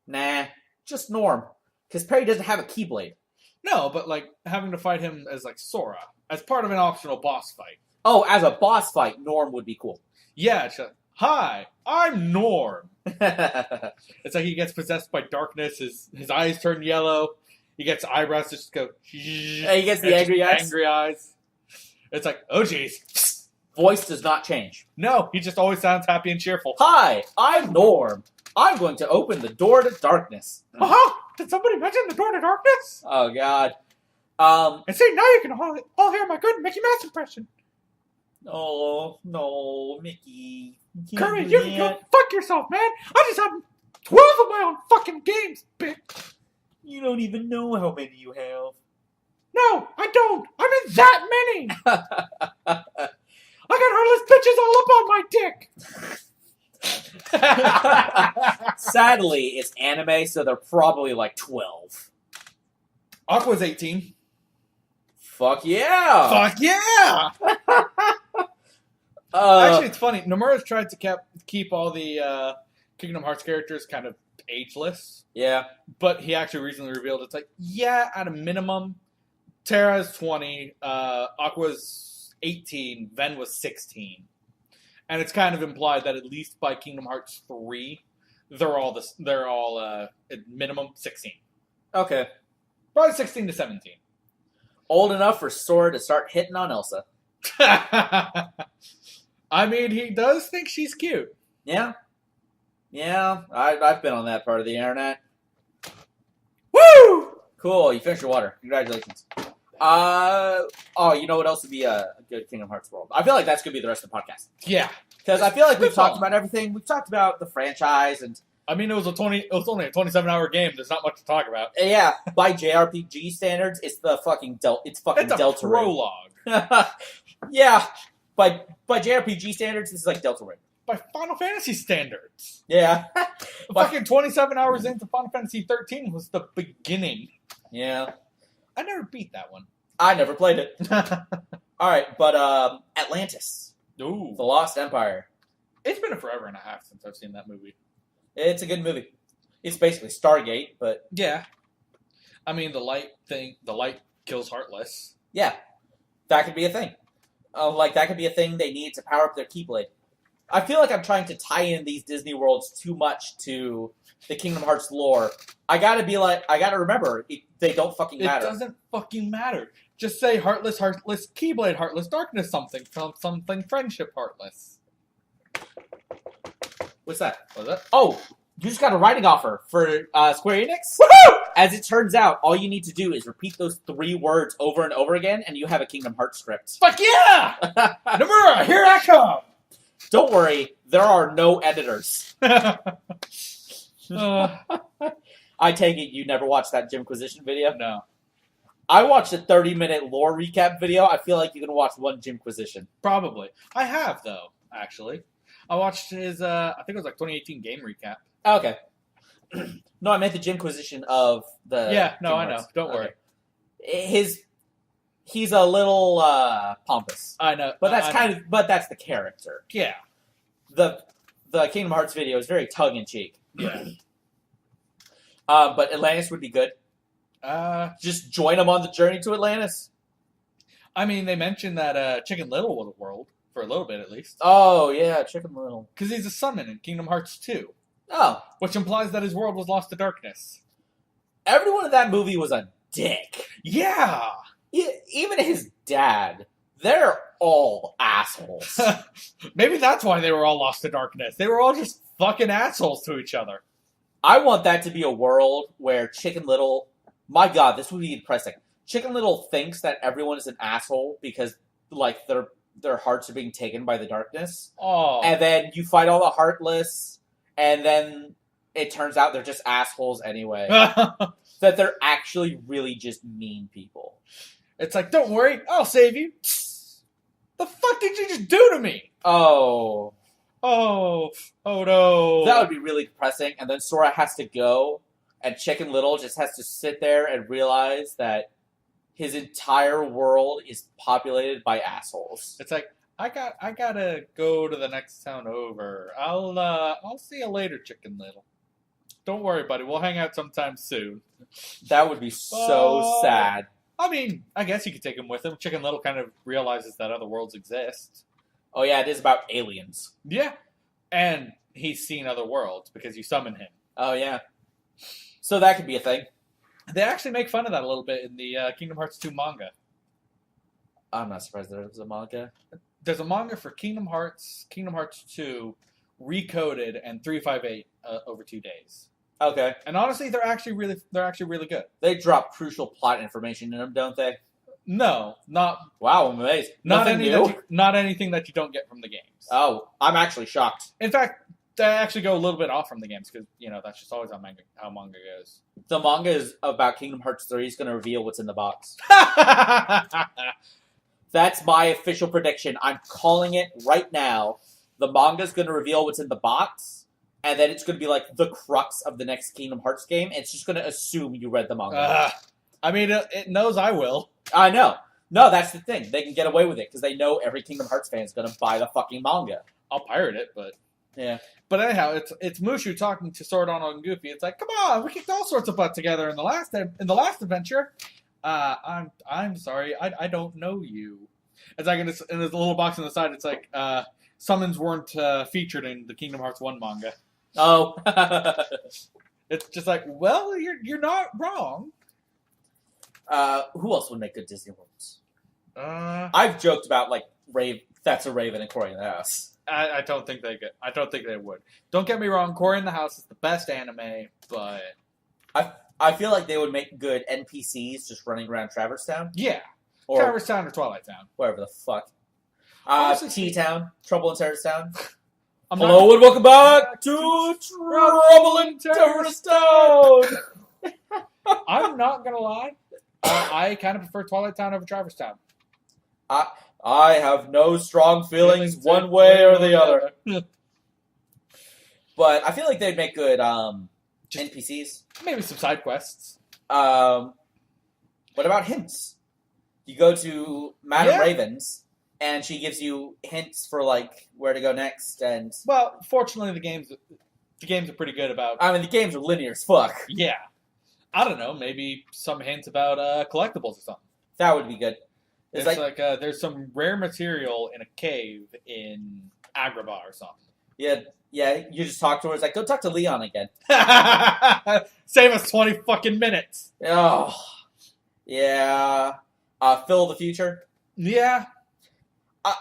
Nah, just Norm. Because Perry doesn't have a Keyblade. No, but, like, having to fight him as, like, Sora. As part of an optional boss fight. Oh, as a boss fight, Norm would be cool. Yeah, it's like, hi, I'm Norm. It's like he gets possessed by darkness, his eyes turn yellow, he gets eyebrows that just go... He gets the angry eyes. Angry eyes. It's like, oh jeez. Voice does not change. No, he just always sounds happy and cheerful. Hi, I'm Norm. I'm going to open the door to darkness. Uh-huh! Did somebody mention the door to darkness? Oh, God. And see, now you can all hear my good Mickey Mouse impression. Oh, no, Mickey. Kermit, you can go fuck yourself, man. I just have 12 of my own fucking games, bitch. You don't even know how many you have. No, I don't. I'm in that many. I got heartless bitches all up on my dick. Sadly, it's anime, so they're probably like 12. Aqua's 18. Fuck yeah! Fuck yeah! Actually, it's funny. Nomura's tried to keep all the Kingdom Hearts characters kind of ageless. Yeah. But he actually recently revealed it's like, yeah, at a minimum, Terra's 20, Aqua's 18, Ven was 16. And it's kind of implied that at least by Kingdom Hearts 3, they're all at minimum 16. Okay. Probably 16 to 17. Old enough for Sora to start hitting on Elsa. I mean, he does think she's cute. Yeah. Yeah, I've been on that part of the internet. Woo! Cool, you finished your water. Congratulations. You know what else would be a good Kingdom Hearts world? I feel like that's going to be the rest of the podcast. Yeah. Because I feel like we've talked about everything. We've talked about the franchise and... I mean, it was only a 27-hour game. There's not much to talk about. Yeah, by JRPG standards, it's the fucking It's a prologue. Yeah, by JRPG standards, this is like Deltarune. By Final Fantasy standards. Yeah. Fucking 27 hours into Final Fantasy 13 was the beginning. Yeah. I never beat that one. I never played it. Alright, but Atlantis. Ooh. The Lost Empire. It's been forever and a half since I've seen that movie. It's a good movie. It's basically Stargate, but... Yeah. I mean, the light kills Heartless. Yeah. That could be a thing. That could be a thing they need to power up their Keyblade. I feel like I'm trying to tie in these Disney worlds too much to the Kingdom Hearts lore. I gotta remember, they don't fucking matter. It doesn't fucking matter. Just say Heartless, Keyblade, Heartless, Darkness, something, Friendship, Heartless. What's that? What's that? Oh, you just got a writing offer for Square Enix? Woohoo! As it turns out, all you need to do is repeat those 3 words over and over again, and you have a Kingdom Hearts script. Fuck yeah! Nomura, here I come! Don't worry, there are no editors. Uh, I take it you never watched that Jimquisition video? no, I watched a 30-minute lore recap video. I feel like you can watch one Jimquisition. probably. I have though. Actually, I watched his. I think it was like 2018 game recap. Okay. No, I meant the Jimquisition of the. Yeah, no, Kingdom I know. Hearts. Don't Okay. worry. He's a little pompous, I know, but that's the character. Yeah, The Kingdom Hearts video is very tongue in cheek. yeah. But Atlantis would be good. Just join them on the journey to Atlantis. I mean, they mentioned that Chicken Little was a world for a little bit at least, Oh yeah, Chicken Little. because he's a summon in Kingdom Hearts 2, Oh, which implies that his world was lost to darkness. everyone in that movie was a dick. Yeah. Even his dad. They're all assholes. Maybe that's why they were all lost to darkness. They were all just fucking assholes to each other. I want that to be a world where Chicken Little. My God, this would be depressing. Chicken Little thinks that everyone is an asshole because, like, their hearts are being taken by the darkness. Oh. And then you fight all the heartless, and then it turns out they're just assholes anyway. That they're actually really just mean people. It's like, don't worry, I'll save you. The fuck did you just do to me? Oh. Oh no. That would be really depressing. And then Sora has to go, and Chicken Little just has to sit there and realize that his entire world is populated by assholes. It's like, I gotta go to the next town over. I'll see you later, Chicken Little. Don't worry, buddy. We'll hang out sometime soon. That would be so sad. I mean, I guess you could take him with him. Chicken Little kind of realizes that other worlds exist. Oh yeah, it is about aliens. Yeah. And he's seen other worlds because you summon him. Oh yeah. So that could be a thing. They actually make fun of that a little bit in the Kingdom Hearts 2 manga. I'm not surprised there's a manga. There's a manga for Kingdom Hearts 2, recoded, and 358 over 2 days. Okay. And honestly, they're actually really good. They drop crucial plot information in them, don't they? No, not Wow, I'm amazed. not Nothing any new? not anything that you don't get from the games. Oh, I'm actually shocked. In fact, they actually go a little bit off from the games because that's just always how manga goes. The manga is about Kingdom Hearts 3 is going to reveal what's in the box. That's my official prediction. I'm calling it right now. The manga's going to reveal what's in the box, and then it's going to be like the crux of the next Kingdom Hearts game, and it's just going to assume you read the manga. I mean, it knows I will. I know. No, that's the thing. They can get away with it because they know every Kingdom Hearts fan is going to buy the fucking manga. I'll pirate it, but yeah. But anyhow, it's Mushu talking to Sword and Goofy. It's like, come on, we kicked all sorts of butt together in the last adventure. I'm sorry, I don't know you. It's like in this little box on the side. It's like summons weren't featured in the Kingdom Hearts 1 manga. Oh. It's just like, well, you're not wrong. Who else would make good Disney worlds? I I've joked about like That's a Raven and Cory in the House. don't think they could. I don't think they would. Don't get me wrong. Cory in the House is the best anime, but I feel like they would make good NPCs just running around Traverse Town. yeah, Or Traverse Town or Twilight Town. wherever the fuck. Honestly, T-Town. Trouble in Terrorist Town. I'm Hello and welcome back to Trouble in Terrorist Town! I'm not gonna lie. I kind of prefer Twilight Town over Traverse Town. I have no strong feelings one way or the other. But I feel like they'd make good NPCs. Maybe some side quests. What about hints? You go to Madame Raven's, and she gives you hints for like where to go next. And Well, fortunately, the games are pretty good about. I mean, the games are linear as fuck. Yeah, I don't know. Maybe some hints about collectibles or something. That would be good. It's like there's some rare material in a cave in Agrabah or something. Yeah. You just talk to her. It's like, go talk to Leon again. Save us 20 fucking minutes. Oh, yeah. Phil the Future. Yeah.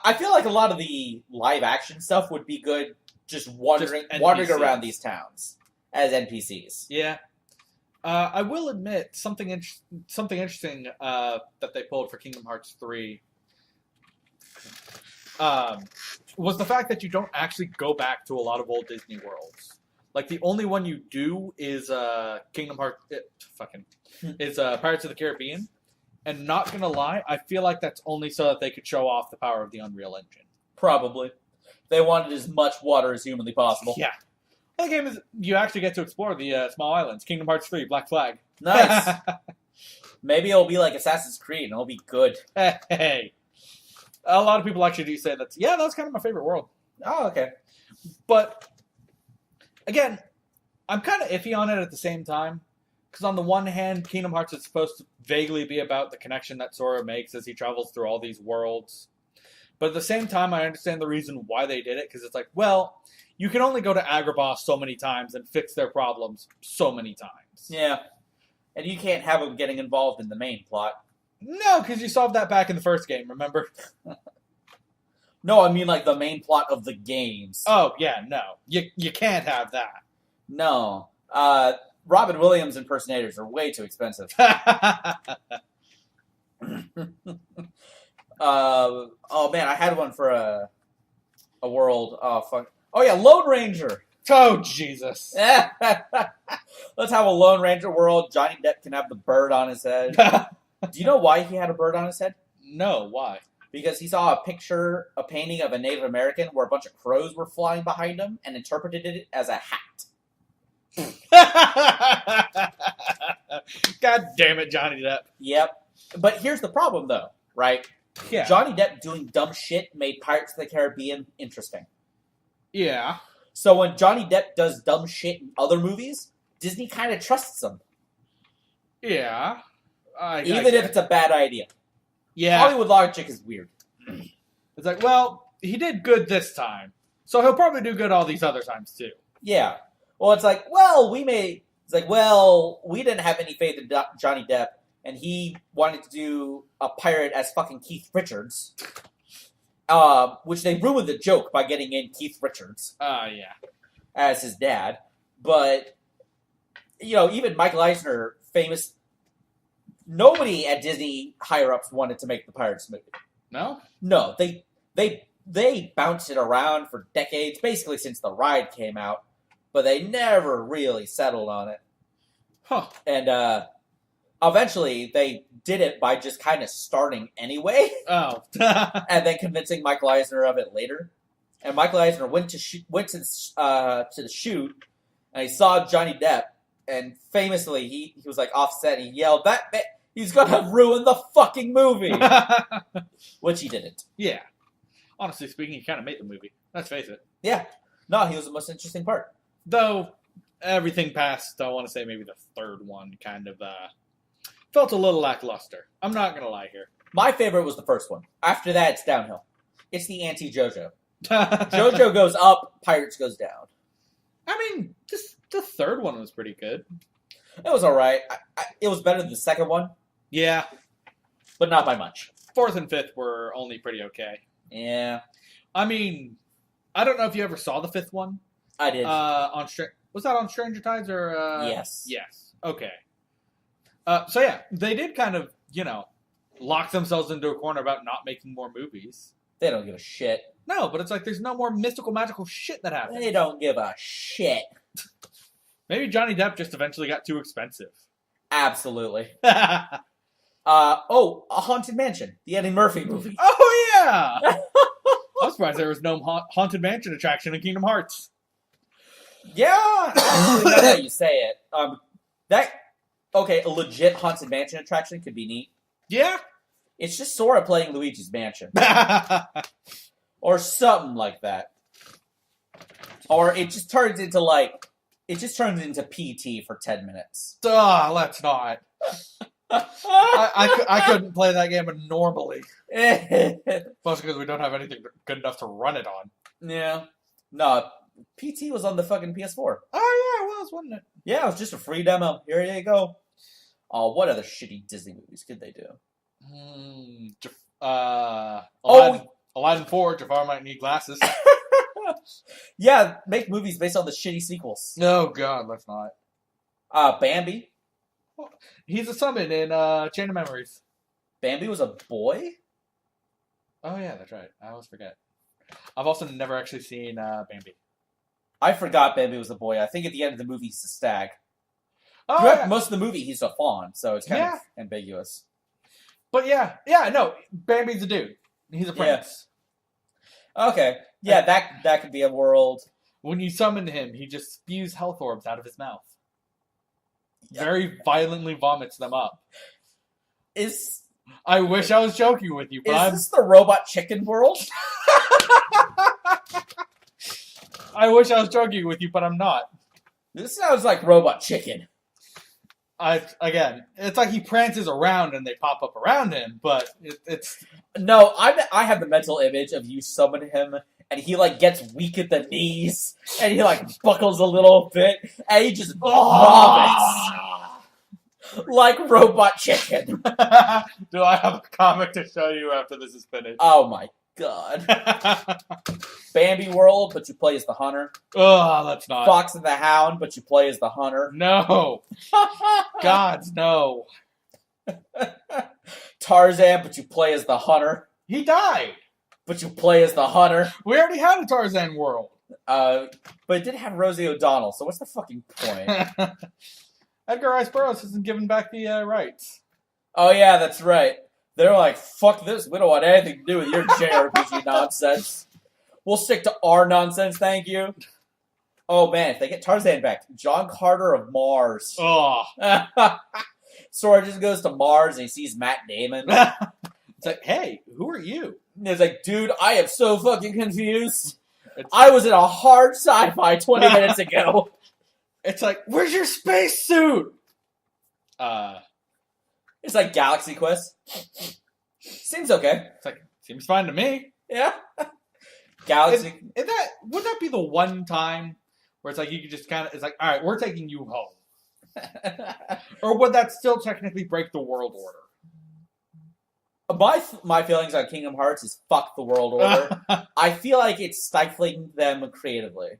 I feel like a lot of the live action stuff would be good just wandering NPCs. around these towns as NPCs. Yeah. I will admit something interesting that they pulled for Kingdom Hearts 3 was the fact that you don't actually go back to a lot of old Disney worlds. Like the only one you do is Kingdom Hearts. Is Pirates of the Caribbean. And not gonna lie, I feel like that's only so that they could show off the power of the Unreal Engine. Probably. They wanted as much water as humanly possible. Yeah. Well, the game is you actually get to explore the small islands. Kingdom Hearts 3, Black Flag. Nice. Maybe it'll be like Assassin's Creed and it'll be good. Hey. A lot of people actually do say that. Yeah, that's kind of my favorite world. Oh, okay. But, again, I'm kind of iffy on it at the same time. Because on the one hand, Kingdom Hearts is supposed to vaguely be about the connection that Sora makes as he travels through all these worlds. But at the same time, I understand the reason why they did it. Because it's like, well, you can only go to Agrabah so many times and fix their problems so many times. Yeah. And you can't have them getting involved in the main plot. No, because you solved that back in the first game, remember? No, I mean like the main plot of the games. Oh, yeah, no. You can't have that. No. Robin Williams impersonators are way too expensive. Oh man, I had one for a world. Oh fuck. Oh yeah, Lone Ranger. Oh Jesus. Let's have a Lone Ranger world. Johnny Depp can have the bird on his head. Do you know why he had a bird on his head? No, why? Because he saw a painting of a Native American where a bunch of crows were flying behind him and interpreted it as a hat. God damn it, Johnny Depp. Yep. But here's the problem, though, right? Yeah. Johnny Depp doing dumb shit made Pirates of the Caribbean interesting. Yeah. So when Johnny Depp does dumb shit in other movies, Disney kind of trusts him. Yeah. Even if it's a bad idea. Yeah. Hollywood logic is weird. It's like, well, he did good this time, so he'll probably do good all these other times, too. Yeah. Well, it's like, well, we didn't have any faith in Johnny Depp, and he wanted to do a pirate as fucking Keith Richards, which they ruined the joke by getting in Keith Richards. Yeah. As his dad. But, even Michael Eisner, famous... Nobody at Disney higher-ups wanted to make the Pirates movie. No? No, they bounced it around for decades, basically since the ride came out, but they never really settled on it. Huh. And eventually they did it by just kind of starting anyway. Oh. And then convincing Michael Eisner of it later. And Michael Eisner went to the shoot, and he saw Johnny Depp, and famously he was like offset. He yelled, "That he's gonna ruin the fucking movie," which he didn't. Yeah. Honestly speaking, he kind of made the movie. Let's face it. Yeah. No, he was the most interesting part. Though everything past, I want to say maybe the third one kind of felt a little lackluster. I'm not gonna lie here. My favorite was the first one. After that, it's downhill. It's the anti-JoJo. JoJo goes up, Pirates goes down. I mean, the third one was pretty good. It was alright. It was better than the second one. Yeah. But not by much. Fourth and fifth were only pretty okay. Yeah. I mean, I don't know if you ever saw the fifth one. I did. Was that on Stranger Tides or? Yes. Yes. Okay. So yeah, they did kind of, lock themselves into a corner about not making more movies. They don't give a shit. No, but it's like there's no more mystical, magical shit that happens. They don't give a shit. Maybe Johnny Depp just eventually got too expensive. Absolutely. A Haunted Mansion, the Eddie Murphy movie. Oh yeah. I'm surprised there was no Haunted Mansion attraction in Kingdom Hearts. Yeah, actually, now that you say it, a legit Haunted Mansion attraction could be neat. Yeah. It's just Sora playing Luigi's Mansion. Or something like that. Or it just turns into PT for 10 minutes. Let's not. I couldn't play that game normally. Plus because we don't have anything good enough to run it on. Yeah. No, PT was on the fucking PS4. Oh yeah, it was, wasn't it? Yeah, it was just a free demo. Here you go. Oh, what other shitty Disney movies could they do? Aladdin 4, Jafar Might Need Glasses. Yeah, make movies based on the shitty sequels. No, God, let's not. Bambi. He's a summon in Chain of Memories. Bambi was a boy? Oh yeah, that's right. I always forget. I've also never actually seen Bambi. I forgot Bambi was a boy. I think at the end of the movie he's a stag. Oh, Throughout yeah. most of the movie he's a fawn, so it's kind Yeah. of ambiguous. But no, Bambi's a dude. He's a prince. Okay, yeah, that could be a world. When you summon him, he just spews health orbs out of his mouth. Yeah. Very violently vomits them up. I wish I was joking with you, but Is this the robot chicken world? I wish I was joking with you, but I'm not. This sounds like robot chicken. Again, it's like he prances around and they pop up around him, but it's... No, I have the mental image of you summon him, and he, like, gets weak at the knees, and he, like, buckles a little bit, and he just vomits. Like robot chicken. Do I have a comic to show you after this is finished? Oh my god. Bambi World, but you play as the hunter. Oh, that's not. Fox and the Hound, but you play as the hunter. No. Gods, no. Tarzan, but you play as the hunter. He died. But you play as the hunter. We already had a Tarzan world. But it did have Rosie O'Donnell, so what's the fucking point? Edgar Rice Burroughs isn't giving back the rights. Oh yeah, that's right. They're like, fuck this, we don't want anything to do with your JRPG nonsense. We'll stick to our nonsense, thank you. Oh man, if they get Tarzan back, John Carter of Mars. Oh. Sora just goes to Mars and he sees Matt Damon. It's like, hey, who are you? And he's like, dude, I am so fucking confused. I was in a hard sci-fi 20 minutes ago. It's like, where's your spacesuit? It's like Galaxy Quest. Seems okay. It's like, seems fine to me. Yeah. Galaxy. Would that be the one time where it's like you could just kind of, it's like, all right, we're taking you home. Or would that still technically break the world order? My feelings on Kingdom Hearts is fuck the world order. I feel like it's stifling them creatively.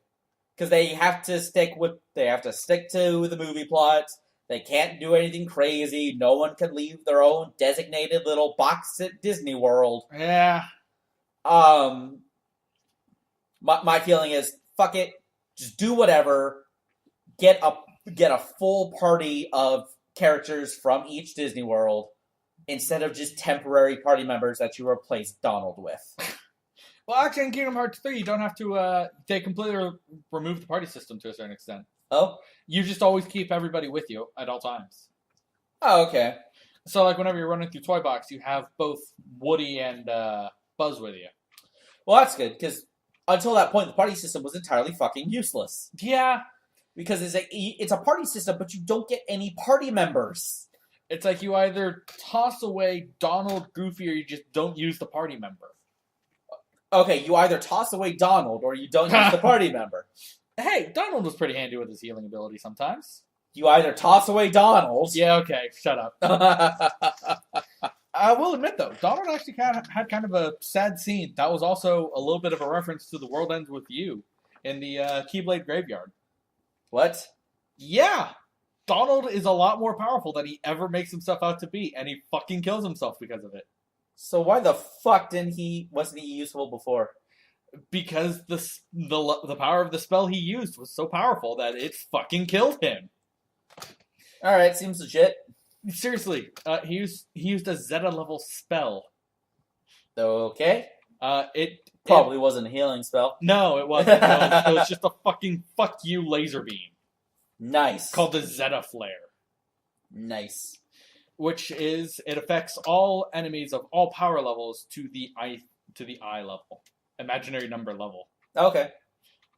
Because they have to stick to the movie plot. They can't do anything crazy. No one can leave their own designated little box at Disney World. Yeah. My feeling is, fuck it. Just do whatever. Get a full party of characters from each Disney World instead of just temporary party members that you replace Donald with. Well, actually, in Kingdom Hearts 3, you don't have to, they completely remove the party system to a certain extent. Oh? You just always keep everybody with you at all times. Oh, okay. So, like, whenever you're running through Toy Box, you have both Woody and Buzz with you. Well, that's good, because until that point, the party system was entirely fucking useless. Yeah. Because it's a party system, but you don't get any party members. It's like you either toss away Donald, Goofy, or you just don't use the party member. Okay, you either toss away Donald or you don't use the party member. Hey, Donald was pretty handy with his healing ability sometimes. You either toss away Donald. Yeah, okay, shut up. I will admit, though, Donald actually had kind of a sad scene. That was also a little bit of a reference to The World Ends With You in the Keyblade Graveyard. What? Yeah! Donald is a lot more powerful than he ever makes himself out to be, and he fucking kills himself because of it. So why the fuck wasn't he useful before? Because the power of the spell he used was so powerful that it fucking killed him. Alright, seems legit. Seriously, he used a Zeta level spell. Okay. It probably wasn't a healing spell. No, it wasn't. It was just a fucking fuck you laser beam. Nice. Called the Zeta Flare. Nice. Which is, it affects all enemies of all power levels to the I level. Imaginary number level. Okay.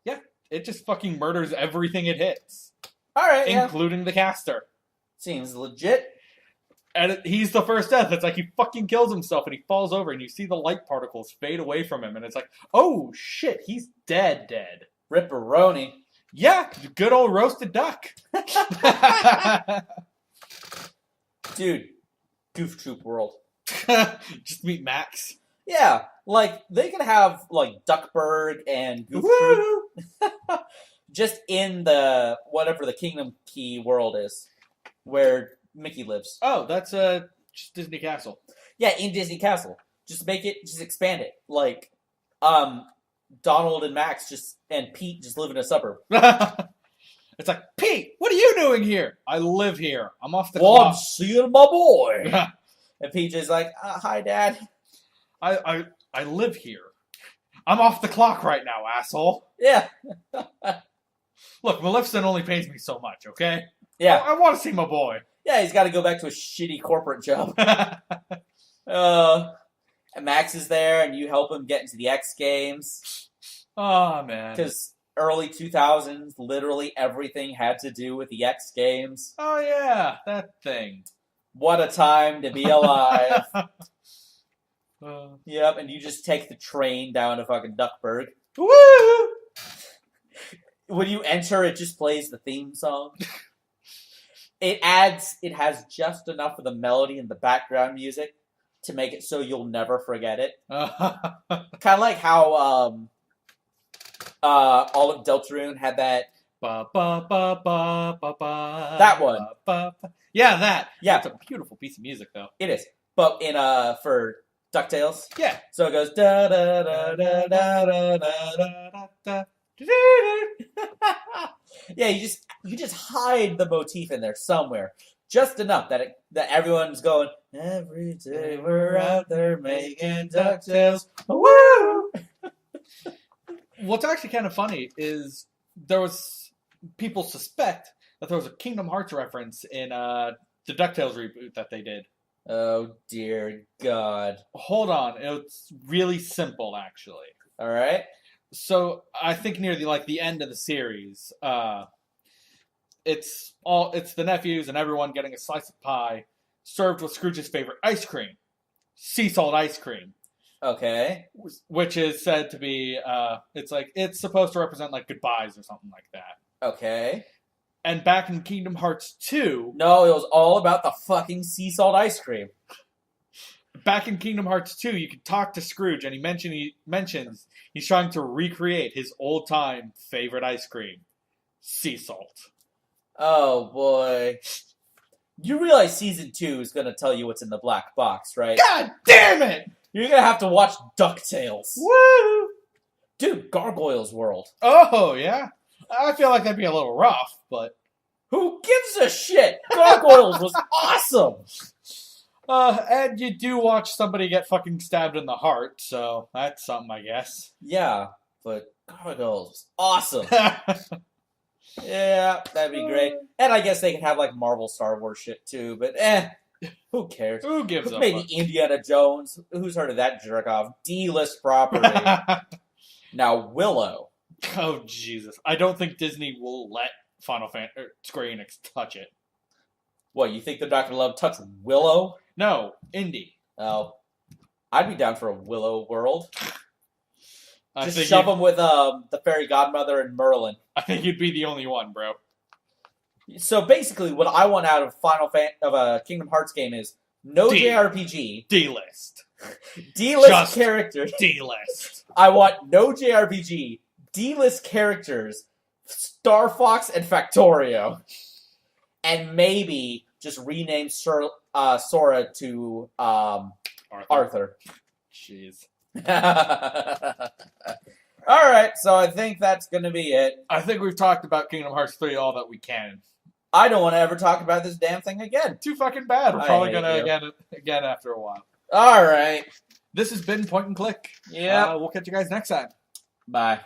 Yeah, it just fucking murders everything it hits. Alright, including the caster. Seems legit. And he's the first death. It's like he fucking kills himself and he falls over and you see the light particles fade away from him and it's like, oh shit, he's dead. Ripperoni. Yeah, good old roasted duck. Dude, Goof Troop World. Just meet Max. Yeah, like, they could have, like, Duckburg and Goof Troop just in the, whatever the Kingdom Key world is, where Mickey lives. Oh, that's, just Disney Castle. Yeah, in Disney Castle. Just expand it. Like, Donald and Max and Pete just live in a suburb. It's like, Pete, what are you doing here? I live here. I'm off the Well, I'm clock. seeing my boy. And PJ's like, hi, Dad. I live here. I'm off the clock right now, asshole. Yeah. Look, Maleficent only pays me so much, okay? Yeah. I want to see my boy. Yeah, he's got to go back to a shitty corporate job. And Max is there, and you help him get into the X Games. Oh, man. Because early 2000s, literally everything had to do with the X Games. Oh, yeah, that thing. What a time to be alive. Yep, and you just take the train down to fucking Duckburg. Woo! When you enter, it just plays the theme song. It has just enough of the melody and the background music to make it so you'll never forget it. Kind of like how all of Deltarune had that. Ba, ba, ba, ba, ba, ba, That one. Ba, ba. Yeah, that. Yeah. It's a beautiful piece of music, though. It is. But for DuckTales. Yeah. So it goes da da da da da da da da. Yeah, you just hide the motif in there somewhere, just enough that everyone's going. Every day we're out there making DuckTales. Woo! What's actually kind of funny is people suspect that there was a Kingdom Hearts reference in the DuckTales reboot that they did. Oh dear God! Hold on, it's really simple actually. All right. So I think near the end of the series, it's the nephews and everyone getting a slice of pie served with Scrooge's favorite ice cream, sea salt ice cream. Okay. Which is said to be it's supposed to represent like goodbyes or something like that. Okay. And back in Kingdom Hearts 2... No, it was all about the fucking sea salt ice cream. Back in Kingdom Hearts 2, you can talk to Scrooge, and he mentions he's trying to recreate his old-time favorite ice cream. Sea salt. Oh, boy. You realize Season 2 is going to tell you what's in the black box, right? God damn it! You're going to have to watch DuckTales. Woo! Dude, Gargoyle's World. Oh, yeah? I feel like that'd be a little rough, but... Who gives a shit? Gargoyles was awesome! And you do watch somebody get fucking stabbed in the heart, so that's something, I guess. Yeah, but Gargoyles was awesome. Yeah, that'd be great. And I guess they could have, like, Marvel Star Wars shit, too, but who cares? Who gives a Maybe fuck? Indiana Jones. Who's heard of that jerk-off? D-list property. Now, Willow. Oh, Jesus. I don't think Disney will let Square Enix touch it. What, you think they're not going to let touch Willow? No, Indie. Oh. I'd be down for a Willow world. I Just think shove them with the fairy godmother and Merlin. I think you'd be the only one, bro. So basically, what I want out of a Kingdom Hearts game is no D. JRPG, D-list. D-list Just characters. D-list. I want no JRPG, D-list characters, Star Fox and Factorio, and maybe just rename Sora to Arthur. Jeez. All right, so I think that's going to be it. I think we've talked about Kingdom Hearts 3 all that we can. I don't want to ever talk about this damn thing again. Too fucking bad. We're I probably hate going you. to again after a while. All right. This has been Point and Click. Yeah. We'll catch you guys next time. Bye.